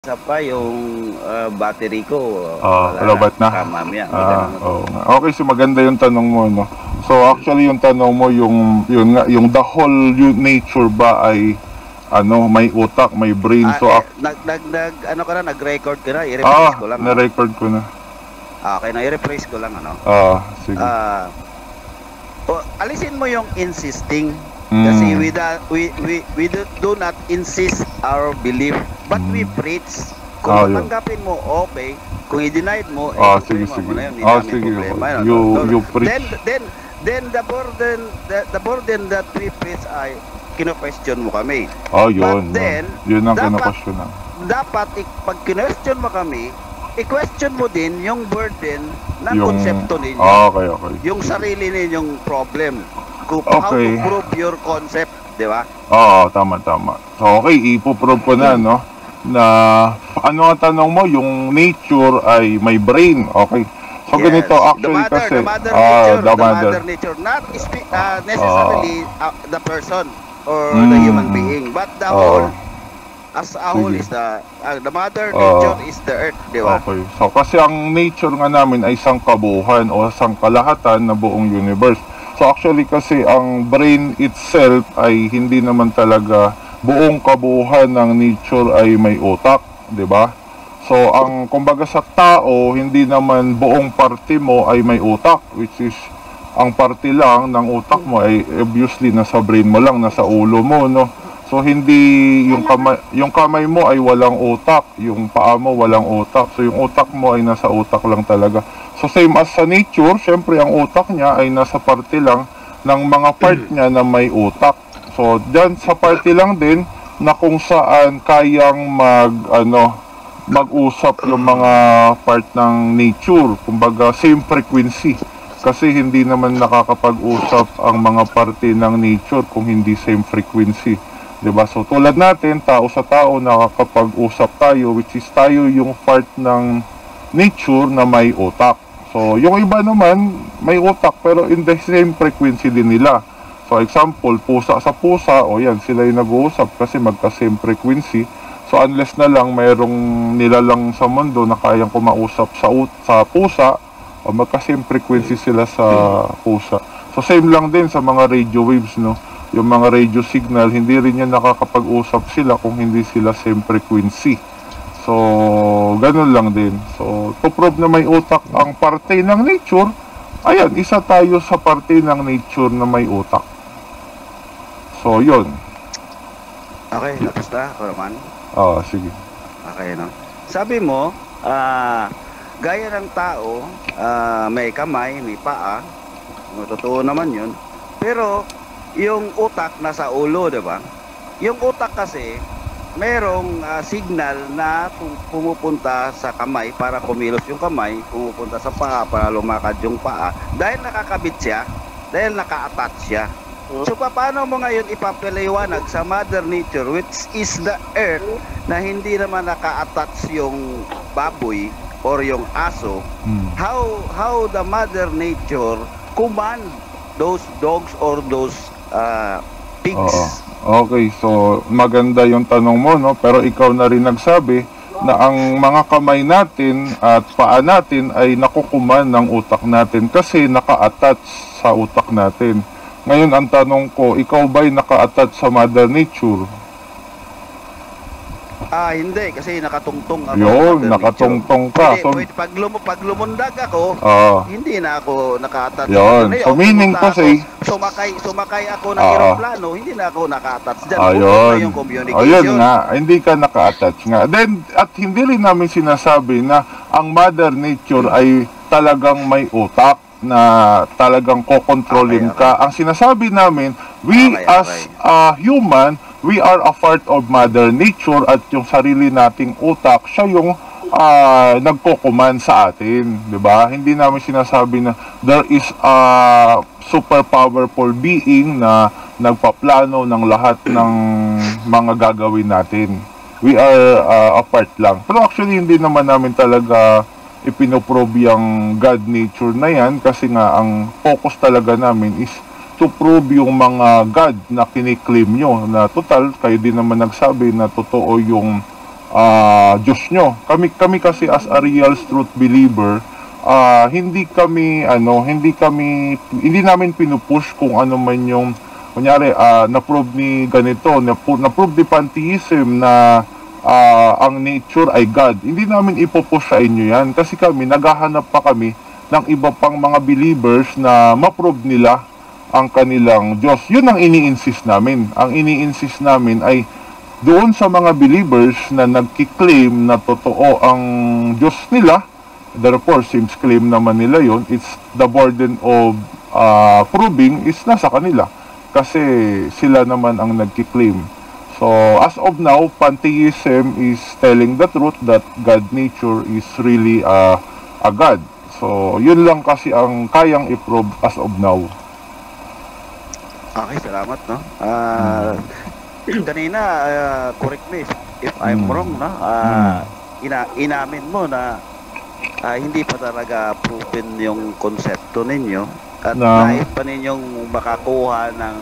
Isa pa yung battery ko, Lobat na. mamaya. Okay, so maganda yung tanong mo, no? So actually yung tanong mo yung the whole nature ba ay may utak, may brain. So nag-record ka na, i-rephrase ko lang. Na-record ko na. Okay, na-i-rephrase ko lang sige. Alisin mo yung insisting. Kasi we do not insist our belief, but we preach. Kung matanggapin mo, okay. Kung i-denied mo, sige. problema. You preach. Then the burden that we preach ay kino-question mo kami. Yun. But then, yun ang kino-question na. Dapat pag kino-question mo kami, i-question mo din yung burden ng konsepto ninyo. Okay. Yung sarili ninyong problem. How to prove your concept, di ba? Tama. So, okay, ipoprove ko na, no? Na, ano ang tanong mo? Yung nature ay may brain, okay? So, ganito, actually, the mother nature, not necessarily the person or the human being, but the whole, as a whole is the mother nature is the earth, di ba? Okay, so kasi ang nature nga namin ay sangkabuuhan o sangkalahatan na buong universe. So actually kasi ang brain itself ay hindi naman talaga buong kabuuan ng nature ay may utak, 'di ba? So ang kumbaga sa tao, hindi naman buong parte mo ay may utak, which is ang parte lang ng utak mo ay obviously nasa brain mo lang, nasa ulo mo, no? So hindi yung kamay mo ay walang utak, yung paa mo walang utak. So yung utak mo ay nasa utak lang talaga. So same as sa nature, syempre ang utak niya ay nasa parte lang ng mga part niya na may utak. So diyan sa parte lang din na kung saan kayang mag-usap yung mga part ng nature, kumbaga same frequency. Kasi hindi naman nakakapag-usap ang mga parte ng nature kung hindi same frequency. Diba? So tulad natin, tao sa tao, nakakapag-usap tayo, which is tayo yung part ng nature na may utak. So yung iba naman, may utak pero in the same frequency din nila. So example, pusa sa pusa, yan, sila yung nag-uusap kasi magka-same frequency. So unless na lang mayroong nilalang sa mundo na kayang kumausap sa pusa, o magka-same frequency sila sa pusa. So same lang din sa mga radio waves, no? Yung mga radio signal, hindi rin yan nakakapag-usap sila kung hindi sila same frequency. So, ganun lang din. So, to prove na may utak ang parte ng nature, ayan, isa tayo sa parte ng nature na may utak. So, yun. Okay, tapos na, Roman? Sige. Okay, no? Sabi mo, gaya ng tao, may kamay, may paa, totoo naman yun. Pero, yung utak nasa ulo, di ba? Yung utak kasi, merong signal na pumupunta sa kamay para kumilos yung kamay, pumupunta sa paa para lumakad yung paa. Dahil nakakabit siya, dahil naka-attach siya. So, paano mo ngayon ipapaliwanag sa Mother Nature, which is the earth, na hindi naman naka-attach yung baboy or yung aso? How the Mother Nature command those dogs or those pigs? Okay, so maganda yung tanong mo, no? Pero ikaw na rin nagsabi na ang mga kamay natin at paa natin ay nakukuman ng utak natin kasi naka-attach sa utak natin. Ngayon ang tanong ko, ikaw ba'y naka-attach sa Mother Nature? Hindi, kasi nakatungtong ako. Yun, nakatungtong ka. Pwede, pag lumundag ako, hindi na ako naka-attach. Yun, so meaning kasi, sumakay ako ng aeroplano, hindi na ako naka-attach dyan. Yung communication. Ayun nga, hindi ka naka-attach nga. Then, at hindi rin namin sinasabi na ang Mother Nature ay talagang may utak na talagang kokontrolin ka. Ang sinasabi namin, we as a human, we are a part of Mother Nature at yung sarili nating utak, siya yung nagko-command sa atin, 'di ba? Hindi namin sinasabi na there is a super powerful being na nagpaplano ng lahat ng mga gagawin natin. We are a part lang. Pero actually hindi naman namin talaga ipinoprove yung God nature na yan kasi nga ang focus talaga namin is to prove yung mga God na kiniklaim nyo na total, kayo din naman nagsabi na totoo yung Diyos nyo. Kami kasi as a real truth believer, hindi namin pinupush kung ano man yung, kunyari, na-prove ni ganito, na-prove ni pantheism na ang nature ay God. Hindi namin ipopush sa inyo yan kasi kami, naghahanap pa kami ng iba pang mga believers na ma-prove nila ang kanilang Diyos. Yun ang ini-insist namin. Ang ini-insist namin ay doon sa mga believers na nagki-claim na totoo ang Diyos nila, therefore, since claim naman nila yon, it's the burden of proving is nasa kanila. Kasi sila naman ang nagki-claim. So, as of now, pantheism is telling the truth that God nature is really a God. So, yun lang kasi ang kayang i-prove as of now. Okay, salamat, no? Kanina, correct me if I'm wrong, no? Inamin mo na hindi pa talaga proven yung konsepto ninyo at nais pa ninyong makakuha ng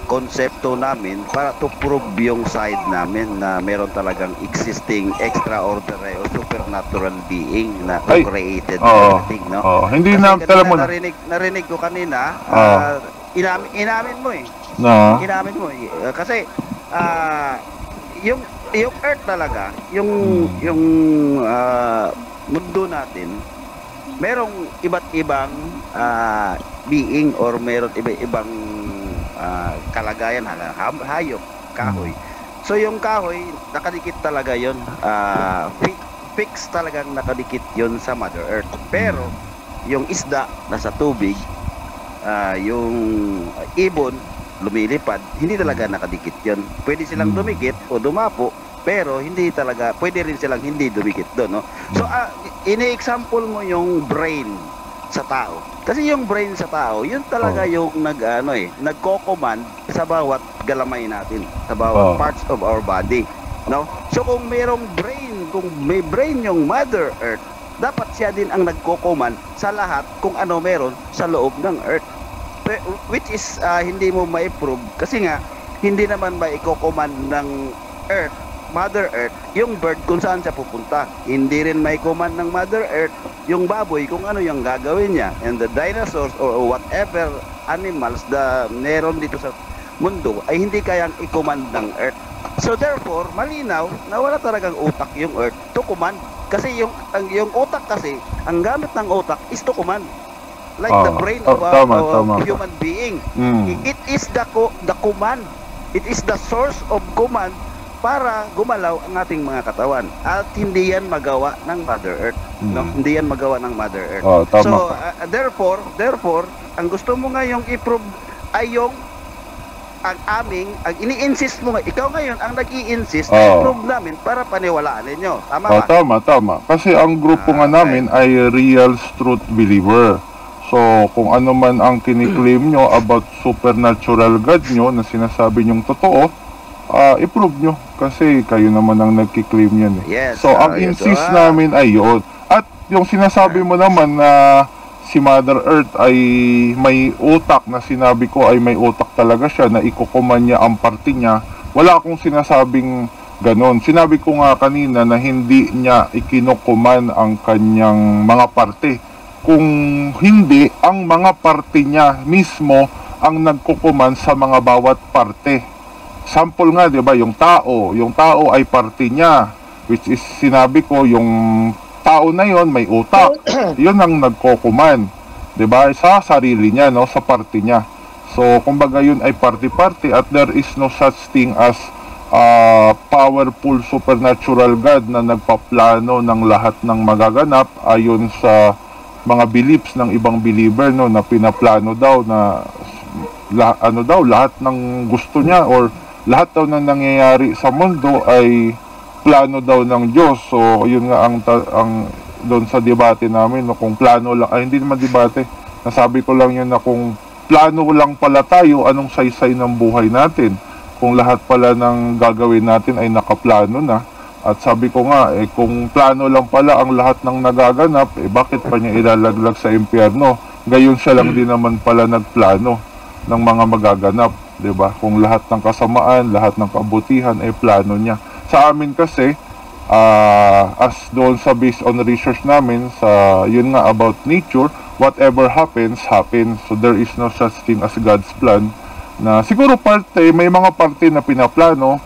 konsepto namin para to prove yung side namin na meron talagang existing extraordinary or supernatural being na created everything, no? Hindi narinig ko kanina, inamin mo eh. Inamin mo eh. Kasi yung earth talaga, yung mundo natin, merong iba't ibang being or meron iba-ibang kalagayan, hayop, kahoy. So yung kahoy, nakadikit talaga yon, fix talagang nakadikit yon sa Mother Earth. Pero yung isda nasa tubig, yung ibon lumilipad, hindi talaga nakadikit yon. Pwede silang dumikit o dumapo, pero hindi talaga, pwede rin silang hindi dumikit doon, no? So, ini-example mo yung brain sa tao. Kasi yung brain sa tao, yun talaga yung nagko-command sa bawat galamay natin, sa bawat parts of our body, no? So, kung mayroong brain, kung may brain yung Mother Earth, dapat siya din ang nagko-command sa lahat kung ano meron sa loob ng Earth. Which is hindi mo ma-prove kasi nga hindi naman maiko-command ng Earth, Mother Earth, yung bird kung saan siya pupunta. Hindi rin mai-command ng Mother Earth yung baboy kung ano yung gagawin niya, and the dinosaurs or whatever animals na meron dito sa mundo ay hindi kayang i-command ng Earth. So therefore, malinaw na wala talagang utak yung Earth to command. Kasi yung utak kasi, ang gamit ng utak is to command. Like the brain of a human being. It is the command. It is the source of command para gumalaw ang ating mga katawan. At hindi yan magawa ng Mother Earth. No? Hindi yan magawa ng Mother Earth. So, therefore, ang gusto mo ngayong i-prove ay yung ang ini-insist mo, ikaw ngayon ang nag-i-insist na i-prove namin para paniwalaan ninyo. Tama ba? Tama. Kasi ang grupo nga namin ay real truth believer. So, kung ano man ang kiniklaim nyo about supernatural God nyo na sinasabi nyong totoo, i-prove nyo. Kasi kayo naman ang nagkiklaim yan eh. Yes, so, ang insist namin ay yun. At yung sinasabi mo naman na si Mother Earth ay may utak, na sinabi ko ay may utak talaga siya, na ikukuman niya ang parte niya, wala akong sinasabing ganon. Sinabi ko nga kanina na hindi niya ikinukuman ang kanyang mga parte. Kung hindi, ang mga parte niya mismo ang nagkukuman sa mga bawat parte. Sample nga, 'di ba, yung tao ay parte niya, which is sinabi ko yung tao na yon may utak. Yun ang nagkukuman, 'di ba, sa sarili niya, no, sa parte niya. So, kumbaga yun ay parte-parte at there is no such thing as powerful supernatural God na nagpaplano ng lahat ng magaganap ayon sa mga beliefs ng ibang believer, no, na pinaplano daw na lahat ng gusto niya or lahat daw ng nangyayari sa mundo ay plano daw ng Diyos. So yun nga ang doon sa debate namin, no, kung plano lang, hindi naman debate, nasabi ko lang yun na kung plano lang pala tayo, anong saysay ng buhay natin kung lahat pala ng gagawin natin ay nakaplano na. At sabi ko nga, kung plano lang pala ang lahat ng nagaganap, bakit pa niya ilalaglag sa impyerno? Gayon siya lang din naman pala nagplano ng mga magaganap, 'di ba? Kung lahat ng kasamaan, lahat ng kabutihan ay plano niya. Sa amin kasi, as doon sa based on research namin sa yun nga about nature, whatever happens, happens. So there is no such thing as God's plan. Na siguro may mga parte na pinaplano.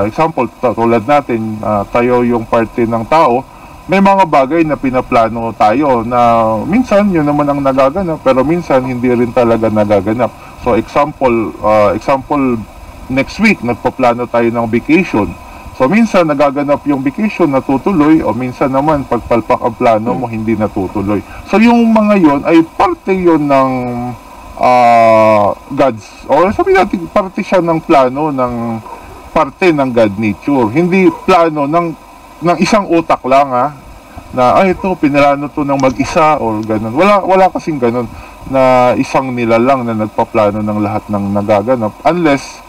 Example, tulad natin, tayo yung parte ng tao, may mga bagay na pinaplano tayo na minsan yun naman ang nagaganap, pero minsan hindi rin talaga nagaganap. So example, next week nagpaplano tayo ng vacation. So minsan nagaganap yung vacation, natutuloy, o minsan naman pagpalpak ang plano mo, hindi natutuloy. So yung mga yon ay parte yon ng God's, o sabi natin parte siya ng plano ng parte ng God nature. Hindi plano ng isang utak lang, na ito pinalano to ng mag-isa or ganun. Wala kasing ganun na isang nila lang na nagpaplano ng lahat ng nagaganap, unless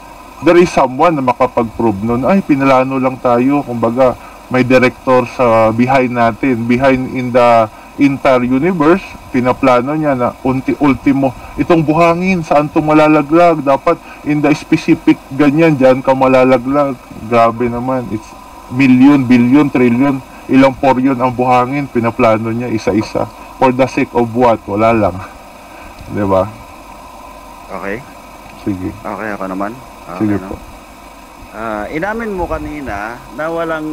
there is someone na makapag-prove nun, pinalano lang tayo, kumbaga may director sa behind natin, behind in the entire universe, pinaplano niya na ultimo, itong buhangin, saan to malalaglag, dapat in the specific ganyan, dyan ka malalaglag. Grabe naman, it's million, billion, trillion, ilang poryon ang buhangin, pinaplano niya isa-isa. For the sake of what? Wala lang. Diba? Okay. Sige. Okay ako naman. Okay, Sige no? po. Inamin mo kanina na walang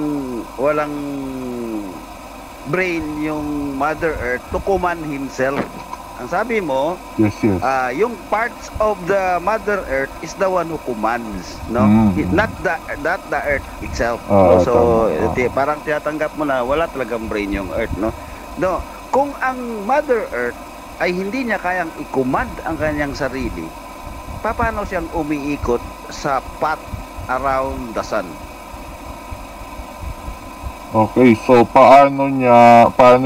brain yung Mother Earth to command himself. Ang sabi mo, Yes. yung parts of the Mother Earth is the one who commands, no? Not the Earth itself. So parang tinatanggap mo na wala talagang brain yung Earth, no? No, kung ang Mother Earth ay hindi niya kayang i-command ang kanyang sarili, paano siyang umiikot sa path around the sun? Okay, so paano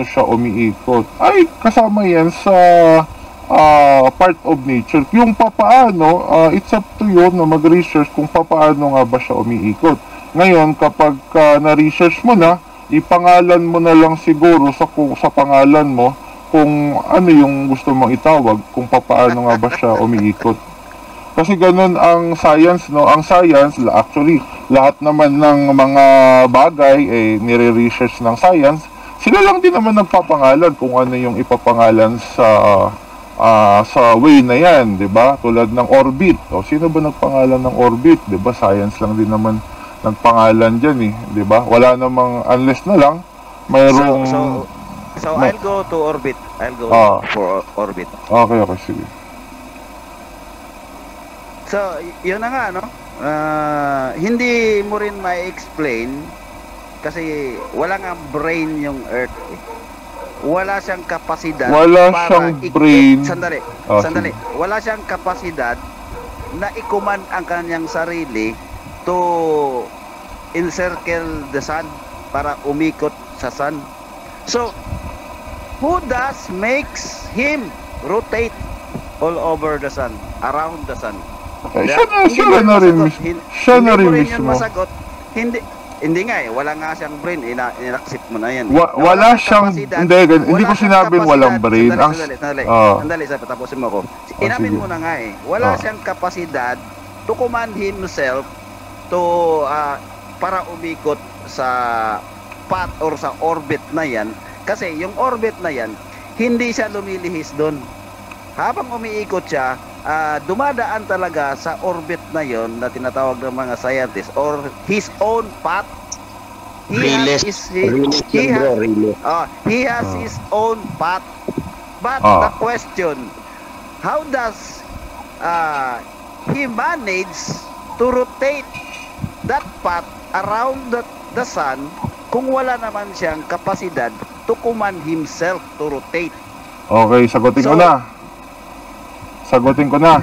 siya umiikot? Ay, kasama yan sa part of nature. Yung papaano, it's up to you na mag-research kung paano nga ba siya umiikot. Ngayon, kapag na-research mo na, ipangalan mo na lang siguro sa pangalan mo kung ano yung gusto mong itawag, kung paano nga ba siya umiikot. Kasi ganun ang science, no? Ang science, actually, lahat naman ng mga bagay nire-research ng science, sila lang din naman nagpapangalan kung ano yung ipapangalan sa way na yan, 'di ba? Tulad ng orbit. O sino ba nagpangalan ng orbit, 'di ba? Science lang din naman nagpangalan diyan, 'di ba? Wala namang unless na lang mayroong So I'll go to orbit. I'll go for orbit. Okay, sige. So, yun na nga, no? Hindi mo rin ma-explain kasi wala nga brain yung Earth. Wala siyang kapasidad para brain. Sandali. Wala siyang kapasidad na i-command ang kanyang sarili to encircle the sun, para umikot sa sun. So, who makes him rotate all over the sun, around the sun? Siya na rin mismo. Hindi nga wala nga siyang brain, inaccept mo na yan. Wala siyang, hindi ko sinabing walang brain. Sandali, patapusin mo ako. Inamin mo na nga wala siyang kapasidad to command himself to, para umikot sa path or sa orbit na yan. Kasi yung orbit na yan, hindi siya lumilihis doon. Habang umiikot siya, dumadaan talaga sa orbit na yon na tinatawag ng mga scientists or his own path. He has his own path. But the question, how does he manage to rotate that path around the sun kung wala naman siyang kapasidad to command himself to rotate? Okay, sagutin ko na.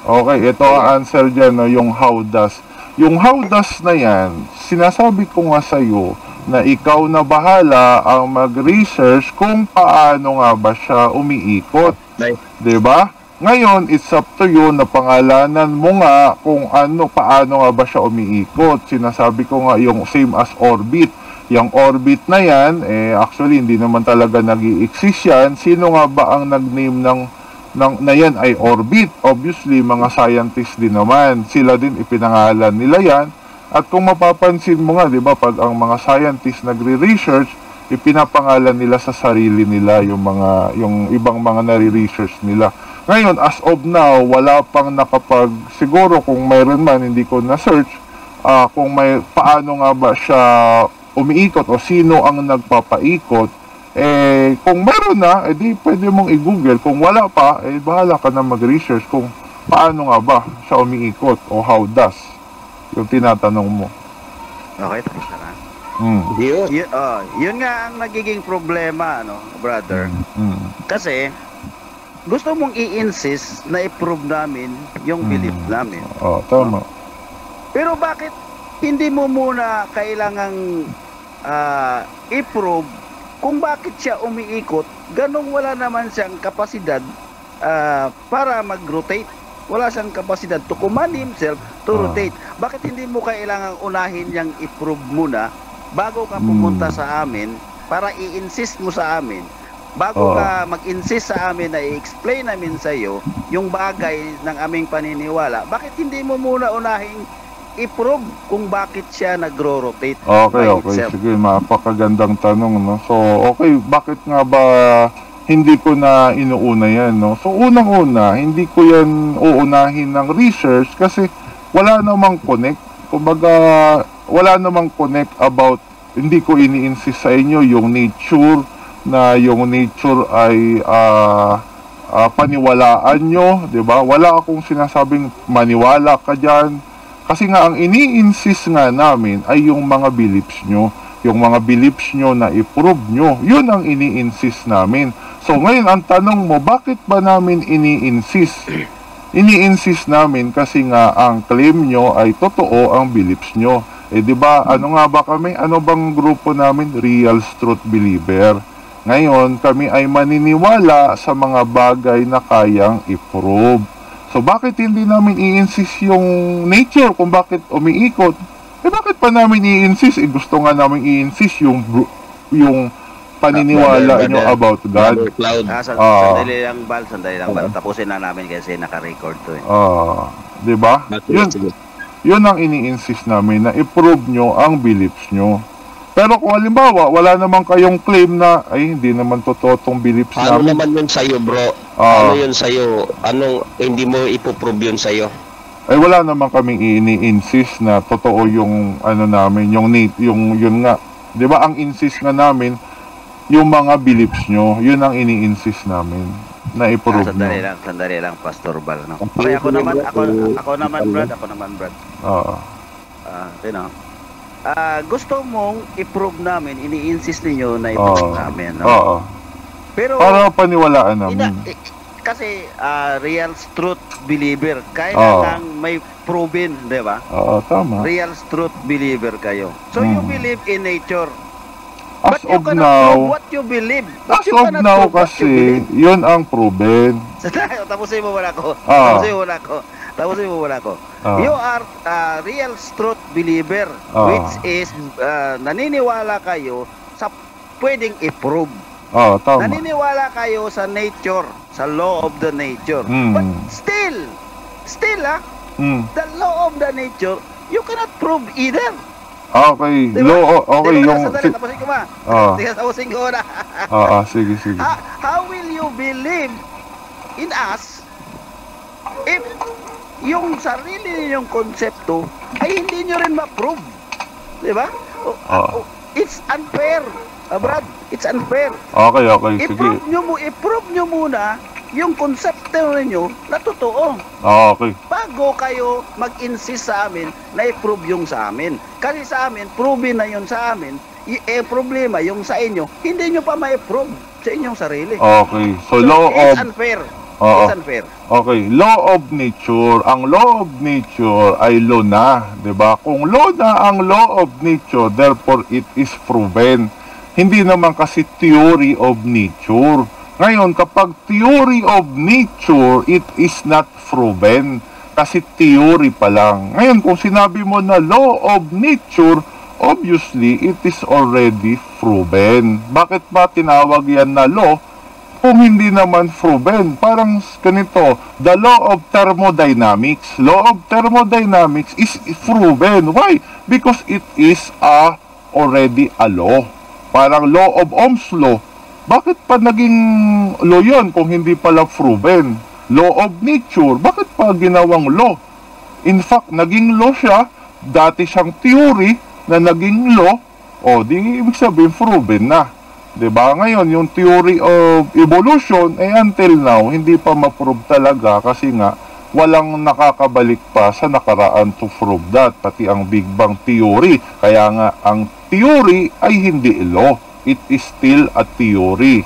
Okay, ito ang answer dyan, no, yung how does. Yung how does na yan, sinasabi ko nga sa'yo na ikaw na bahala ang mag-research kung paano nga ba siya umiikot. Diba? Ngayon, it's up to you na pangalanan mo nga kung paano nga ba siya umiikot. Sinasabi ko nga yung same as orbit. Yung orbit na yan, actually hindi naman talaga nag-i-exist yan. Sino nga ba ang nag-name na yan ay orbit? Obviously, mga scientists din naman. Sila din ipinangalan nila yan. At kung mapapansin mo nga, di ba, pag ang mga scientists nagre-research, ipinapangalan nila sa sarili nila yung ibang mga nare-research nila. Ngayon, as of now, wala pang siguro kung mayroon man, hindi ko na-search, kung paano nga ba siya umiikot o sino ang nagpapaikot. Kung meron na, edi pwede mong i-google. Kung wala pa, bahala ka na mag-research kung paano nga ba siya umiikot o how does yung tinatanong mo. Okay, tapos na lang. Yun nga ang nagiging problema, brother. Kasi, gusto mong i-insist na i-prove namin yung belief namin. Tama. Pero bakit hindi mo muna kailangang i-prove kung bakit siya umiikot, ganong wala naman siyang kapasidad para mag-rotate. Wala siyang kapasidad to command himself to rotate. Bakit hindi mo kailangang unahin niyang i-prove muna bago ka pumunta sa amin para i-insist mo sa amin? Bago ka mag-insist sa amin na i-explain namin sa iyo yung bagay ng aming paniniwala, bakit hindi mo muna unahing i-prove kung bakit siya nagro-rotate? Okay. Sige, mapakagandang tanong, no? So, okay, bakit nga ba hindi ko na inuuna yan, no? So, unang-una, hindi ko yan uunahin ng research kasi wala namang connect. Kumbaga, wala namang connect about, hindi ko ini-insist sa inyo yung nature, na yung nature ay paniwalaan nyo, di ba? Wala akong sinasabing maniwala ka dyan. Kasi nga, ang ini-insist nga namin ay yung mga beliefs nyo. Yung mga beliefs nyo na i-prove nyo, yun ang ini-insist namin. So ngayon ang tanong mo, bakit ba namin ini-insist? Ini-insist namin kasi nga ang claim nyo ay totoo ang beliefs nyo. Di ba, ano nga ba kami? Ano bang grupo namin? Real Truth Believer. Ngayon, kami ay maniniwala sa mga bagay na kayang i-prove. So bakit hindi namin i-insist yung nature kung bakit umiikot? Bakit pa namin i-insist? Gusto nga namin i-insist yung paniniwala nyo about God. Sandali lang, Bal. Tapusin na namin kasi naka-record to eh. Diba? Yun ang ini-insist namin, na i-prove nyo ang beliefs nyo. Pero kung halimbawa, wala naman kayong claim na, hindi naman totoo tong beliefs namin. Ano naman yun sa'yo, bro? Ano yun sa'yo? Anong hindi mo ipoprove yun sa'yo? Wala naman kaming ini-insist na totoo yung namin, yun nga. 'Di ba ang insist nga namin yung mga beliefs nyo, yun ang ini-insist namin na i-prove nyo. Sandali lang, Pastor Bal, no? Okay, ako naman, Brad. Gusto mong i-prove namin, ini-insist ninyo na i-prove namin, no? Pero para paniwalaan namin. Kasi real truth believer, kailangan may proven, di ba? Tama. Real truth believer kayo. So you believe in nature. As of now, what you believe. As of now kasi, yun ang proven. Tapusin mo muna ako. You are real truth believer, which is naniniwala kayo sa pwedeng i-prove. Tama. Naniniwala kayo sa nature, sa law of the nature. But still, the law of the nature, you cannot prove either. Okay, diba? Okay, yung... Sandali, tapusin ko ba? Tapusin ko na. Sige. How will you believe in us if yung sarili ninyong konsepto ay hindi nyo rin ma-prove? Diba? It's unfair, Brad. It's unfair. Okay, sige. I-prove nyo muna yung konsepto ninyo na totoo. Okay. Bago kayo mag-insist sa amin na i-prove yung sa amin. Kasi sa amin, proven na yun sa amin. Problema yung sa inyo, hindi nyo pa ma-prove sa inyong sarili. Okay. So it's unfair. It's unfair. Okay, law of nature. Ang law of nature ay law na, 'di ba? Kung law na ang law of nature, therefore it is proven. Hindi naman kasi theory of nature. Ngayon, kapag theory of nature, it is not proven. Kasi theory pa lang. Ngayon, kung sinabi mo na law of nature, obviously, it is already proven. Bakit ba tinawag yan na law? kung hindi naman proven? Parang ganito, the law of thermodynamics. Law of thermodynamics is proven. Why? Because it is already a law. Parang law of Ohm's law. Bakit pa naging law yun kung hindi pala proven? Law of nature, bakit pa ginawang law? In fact, naging law siya, dati siyang theory na naging law, o di ibig sabihin proven na. Diba? Ngayon, yung theory of evolution, until now, hindi pa ma-prove talaga kasi nga, walang nakakabalik pa sa nakaraan to prove that, pati ang Big Bang theory. Kaya nga, ang theory ay hindi law. It is still a theory.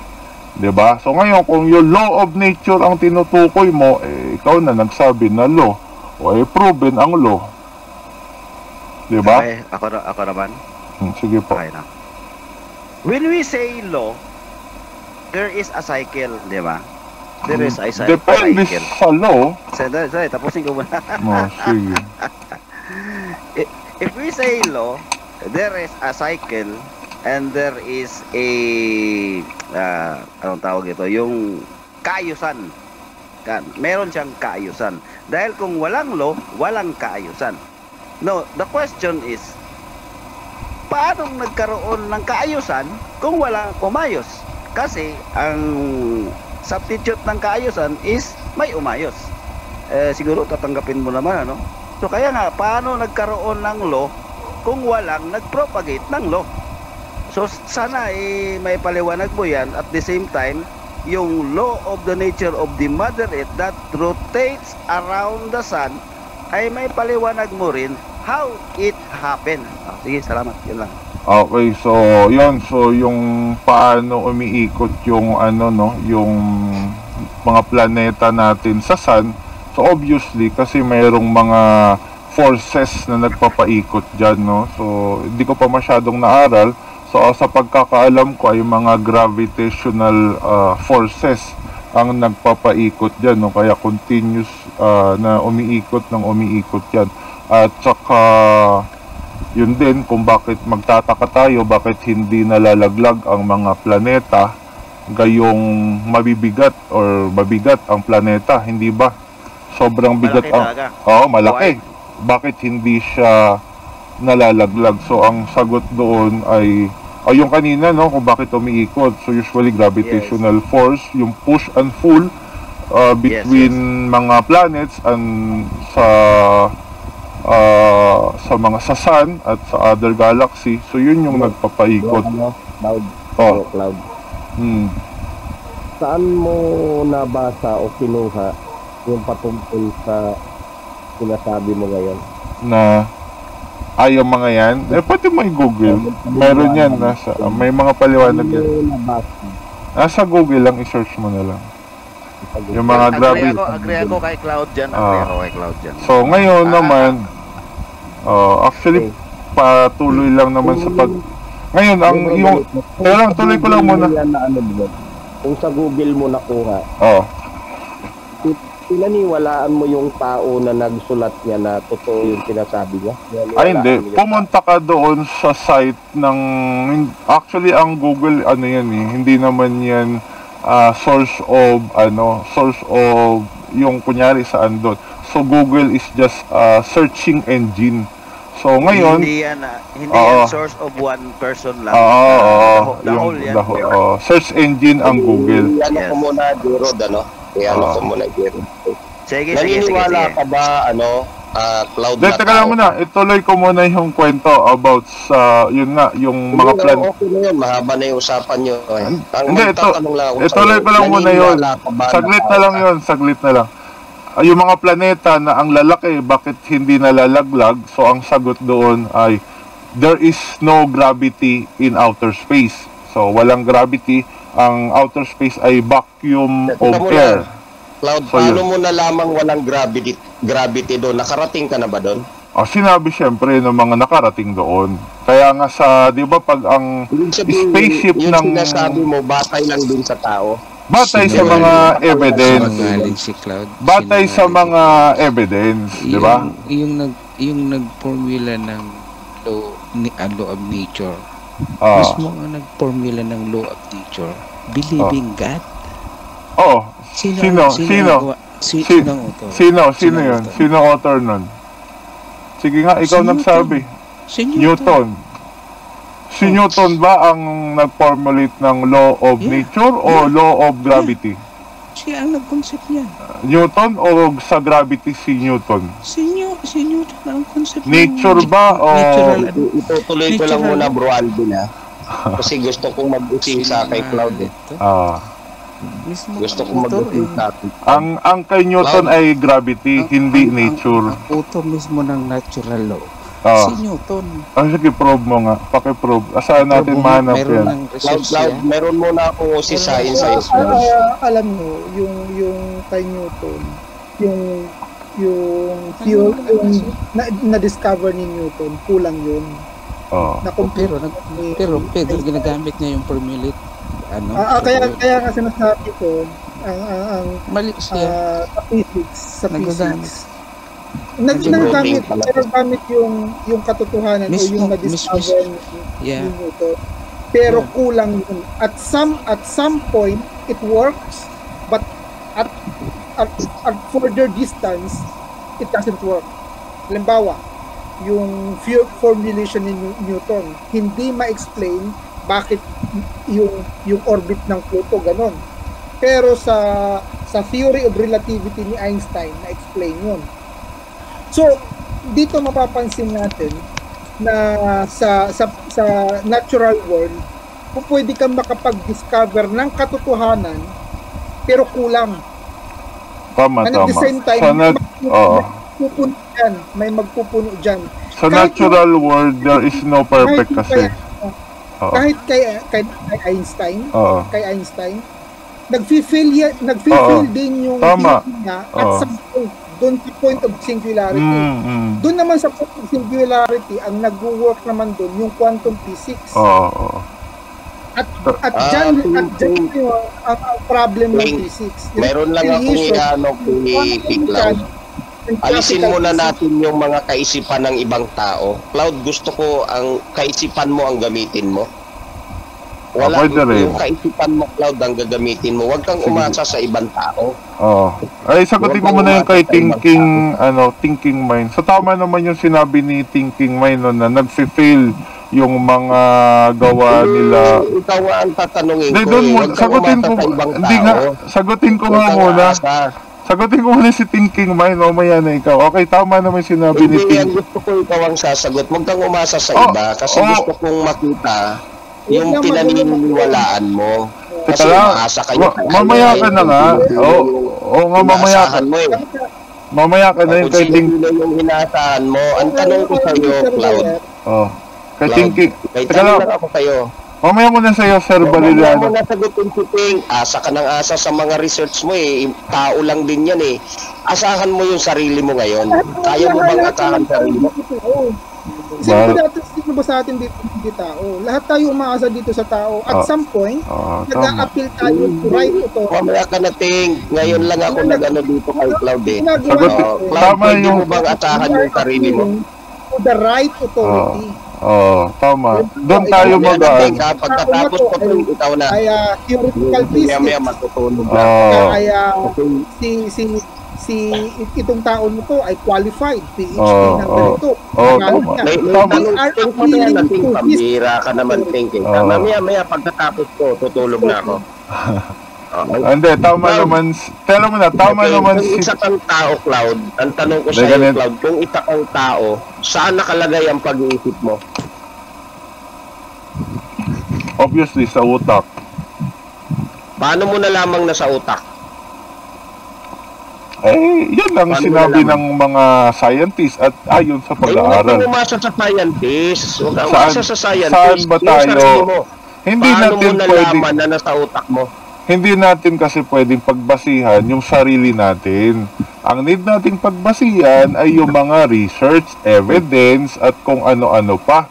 'Di ba? So ngayon kung yung law of nature ang tinutukoy mo, ikaw na nagsabi na law o proven ang law. 'Di ba? Okay, ako naman. Sige po. Okay na. When we say law, there is a cycle, 'di ba? There is a cycle. Depende sa law. Sorry, tapusin ko muna. Sige. If we say law, there is a cycle and there is a anong tawag ito, yung kaayusan. Meron siyang kaayusan. Dahil kung walang law, walang kaayusan. No, the question is, paano nagkaroon ng kaayusan kung walang umayos? Kasi ang substitute ng kaayusan is may umayos. Siguro tatanggapin mo naman, ano? So kaya nga, paano nagkaroon ng law kung walang nagpropagate ng law? So sana may paliwanag mo yan. At the same time, yung law of the nature of the Mother Earth that rotates around the sun, ay may paliwanag mo rin how it happened. Sige, salamat. Yun lang. Okay, so yun. So yung paano umiikot yung yung mga planeta natin sa sun. So obviously, kasi mayroong mga forces na nagpapaikot dyan, no? So hindi ko pa masyadong naaral. So sa pagkakaalam ko ay mga gravitational forces ang nagpapaikot dyan, no? Kaya continuous na umiikot yan. At saka yun din kung bakit magtataka tayo, bakit hindi nalalaglag ang mga planeta gayong mabibigat or mabigat ang planeta, hindi ba? Sobrang bigat ang malaki. Bakit hindi siya nalalaglag? So ang sagot doon ay yung kanina, no, kung bakit umiikot. So usually gravitational force, yung push and pull between mga planets and sa mga sa sun at sa other galaxy. So yun yung nagpapaikot. Cloud. Saan mo nabasa o kinuha yung patungkol sa sinasabi mo ngayon? Na yung mga yan, pwede mo i-google. Meron yan, may mga paliwanag yan. Nasa Google lang, i-search mo na lang. Yung mga gravity. Agree ako kay Cloud dyan. So, ngayon naman, actually, patuloy lang naman sa ngayon, tuloy ko lang muna. Kung sa Google mo nakuha, pinaniwalaan mo yung tao na nagsulat niya na totoo yung sinasabi niya? Ay, hindi. Pumunta ka doon sa site ng... Actually, ang Google, hindi naman yan source of yung kunyari saan doon. So, Google is just a searching engine. So, ngayon... Hindi yan source of one person lang. The whole yan. Search engine ang Google. Ano ko muna, Gerald, ko muna, Gerald. Sige. Naniniwala ka ba, Cloud na teka lang muna, ituloy ko muna yung kwento about sa, yung mga plan. Okay na yun, mahaba na yung usapan nyo. Hindi, ituloy ko lang muna yun. Saglit na lang. Yung mga planeta na ang lalaki, bakit hindi nalalaglag? So, ang sagot doon ay, there is no gravity in outer space. So, walang gravity. Ang outer space ay vacuum of air. Cloud, paano mo nalamang walang gravity doon? Nakarating ka na ba doon? Sinabi siyempre ng mga nakarating doon. Kaya nga di ba pag ang spaceship yung ng... Yung sinasabi mo, batay lang din sa tao? Batay sa mga evidence. Batay sa mga evidence, di ba? Yung nag-formula ng law of nature. Mismo ang nag-formula ng law of nature, believing God. Oh, sino? nagawa? Sino ang author? Sino yun? author? Sino author nun? Sige nga, ikaw Si nagsabi. Si Newton. Si Newton ba ang nag-formulate ng law of Yeah. nature o law of gravity? Siya ang nag-concept niyan. Newton o sa gravity si Newton? Si Newton ang concept Nature ba o- natural, Itutuloy ko lang Natural. muna, Bro Alvin, ha? Kasi gusto kong mag-usisa kay Cloud, eh. Mismo Gusto ang kong author, mag-usisa. Ang kay Newton Cloud. ay gravity, hindi nature. Ang author mismo ng natural law. Ah. Si Newton. Sige, prove mo nga. Paki-prove. Saan natin mahanap Meron yan? ng Cloud, research Cloud, siya. meron muna akong usisahin sa'yo. Alam mo, yung kay Newton, yung fuel, yung na-discover ni Newton, kulang yun. Oh. Pero ginagamit niya yung formulate. Kaya nga sinasabi ko, ang mali siya. sa Nagagamit. physics, nagagamit yung katotohanan o yung na-discover ni Newton. Pero kulang yun. At some point, it works, but at further distance, it doesn't work. Halimbawa, yung formulation ni Newton, hindi ma-explain bakit yung orbit ng Pluto ganon. Pero sa theory of relativity ni Einstein, na-explain yun. So, dito mapapansin natin na sa natural world, kung pwede kang makapag-discover ng katotohanan, pero kulang. Tama. And at the same time, may magpupuno dyan. Sa natural world, there is no perfect kasi. Kahit kay Einstein, nag-feel din yung niya at some point, doon sa point of singularity. Doon naman sa point of singularity, ang nag-work naman doon, yung quantum physics. At dyan yung ang problem ng physics. Meron lang akong kay Cloud. Alisin muna natin yung mga kaisipan ng ibang tao. Cloud, gusto ko ang kaisipan mo ang gamitin mo. Wala yung kaisipan mo, Cloud, ang gagamitin mo. Huwag kang umasa sa ibang tao. Ay, sagutin ko muna yung kay thinking mind. So tama naman yung sinabi ni thinking mind no, na nagfe-fail yung mga gawa nila. Ikaw ang tatanungin ko. Sagutin ko nga muna. Sagutin ko muna si thinking mind, mamaya na ikaw. Okay, tama naman sinabi ni Thinking. Gusto ko ikaw ang sasagot. Huwag kang umasa sa iba kasi gusto kong makita yung pinaniniwalaan mo. Kasi umaasa kayo. Mamaya ka na nga. Nga, mamaya ka. Mamaya ka na yung kay thinking. Yung inaasahan mo. Ang tanong ko sa'yo, Cloud. Kay thinking. Teka lang ako sa'yo. Mamaya mo na sa'yo, Sir Valeriano. Mamaya mo na sagutin si Ting. Asa ka ng asa sa mga research mo eh. Tao lang din yan eh. Asahan mo yung sarili mo ngayon. Kaya mo bang asahan sarili mo? Sino ba sa atin dito hindi tao? Lahat tayo umaasa dito sa tao. At some point, nag-a-appeal tayo to right authority. Mamaya ka na, Ting. Ngayon lang ako nag-ano dito kay Cloud eh. Cloud, tama pwede yung mo bang asahan yung sarili mo? To the right authority. Tama. Doon tayo mag-aan. Pagkatapos ko po, ikaw na. Kaya theoretical physics. Mamaya matutulog na. Kaya itong taon mo to ay qualified. PhD ng ganito. Pambira ka naman, thinking. Mamaya pagkatapos ko, tutulog na ako. Hindi, tama naman. Tell mo na, tama naman kung isa kang tao, Cloud, ang tanong ko sa iyo, Cloud, kung isa kang tao, saan nakalagay ang pag-iisip mo? Obviously, sa utak. Paano mo nalamang nasa utak? Yan ang sinabi ng mga scientists at ayon sa pag-aaral. Huwag kang umasa sa scientists. Huwag kang umasa sa scientists. Saan ba tayo? Hindi paano natin mo nalaman na nasa utak mo? Hindi natin kasi pwedeng pagbasihan yung sarili natin. Ang need nating pagbasihan ay yung mga research, evidence, at kung ano-ano pa.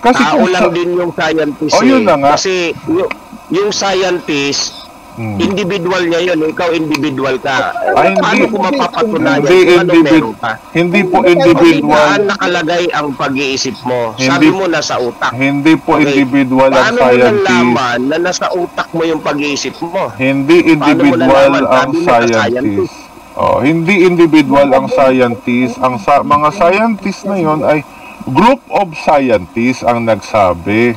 Kasi tao lang din yung scientist. Yun na nga. Kasi yung scientist, Individual niya yun, ikaw individual ka. Ay, Paano hindi. ko mapapatunayan Hindi kung ano individual. meron ka? Hindi po Saan individual. nakalagay ang pag-iisip mo? Hindi- Sabi mo nasa utak. Hindi po Okay. individual ang Paano mo scientist. nalaman na nasa utak mo yung pag-iisip mo? Hindi individual nalaman? ang Sabi mo, scientist. Oh, hindi individual ang scientist. Ang mga scientist na yon ay group of scientists ang nagsabi.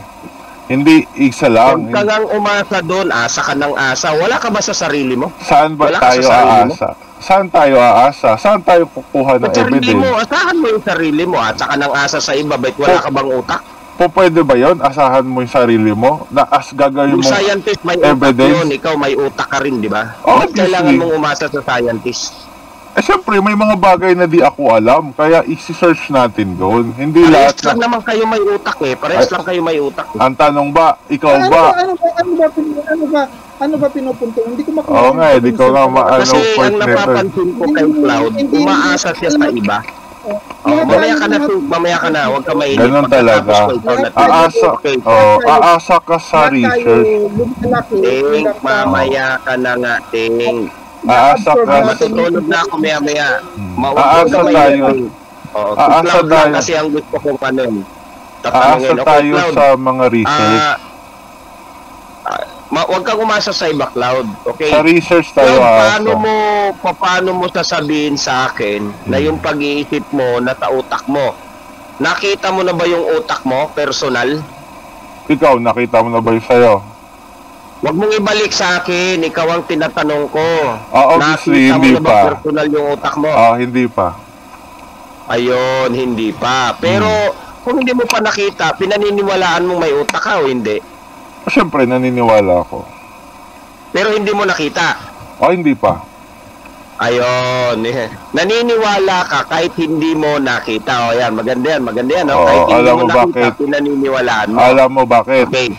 Hindi isa lang. Huwag ka ngang umasa doon, asa ka ng asa. Wala ka ba sa sarili mo? Saan ba Wala ka tayo sa sarili mo? aasa? Saan tayo aasa? Saan tayo kukuha ng Sa sarili mo, evidence? asahan mo yung sarili mo. Asa ka ng asa sa iba, ba't wala ka bang utak? Po, pwede ba yon? Asahan mo yung sarili mo? Na as gagawin Yung mo scientist may utak evidence? yun, ikaw may utak ka rin, di ba? Obviously. Ba't kailangan mong umasa sa scientist? Eh, syempre, may mga bagay na di ako alam. Kaya isi-search natin doon. Hindi Parehas lahat lang na... naman kayo may utak eh. Parehas lang kayo may utak. Ang tanong ba, ikaw Ano ba? ba pinupunto? Hindi ko makuha. Oo nga, hindi ko nga maano Kasi point ang nito. napapansin ko kay Cloud, umaasa siya sa iba. Oh, mamaya ka na, huwag ka mainit. Ganun talaga. Pagkatapos ko ikaw na- Aasa, Okay. aasa ka sa research. Ting, mamaya ka na nga, Ting. Aasa ka Matutulog na ako maya-maya. Aasa tayo. Aasa Cloud lang tayo. kasi ang gusto kong ano. Aasa Tatanungin. Okay, tayo Cloud. sa mga research. Huwag kang umasa sa iba, Cloud. Okay? Sa research tayo Cloud, aasa. paano mo sasabihin sa akin na yung pag-iisip mo, nasa utak mo? Nakita mo na ba yung utak mo, personal? Ikaw, nakita mo na ba yung sa'yo? Huwag mong ibalik sa akin, ikaw ang tinatanong ko. Obviously, Nakita mo hindi na ba pa. personal yung utak mo? Hindi pa. Ayun, hindi pa. Pero kung hindi mo pa nakita, pinaniniwalaan mong may utak ka o hindi? Siyempre, naniniwala ako. Pero hindi mo nakita. Hindi pa. Ayun. Naniniwala ka kahit hindi mo nakita. O yan, maganda yan. No? Oo, Kahit hindi alam mo mo nakita, bakit? pinaniniwalaan mo. Alam mo bakit? Okay.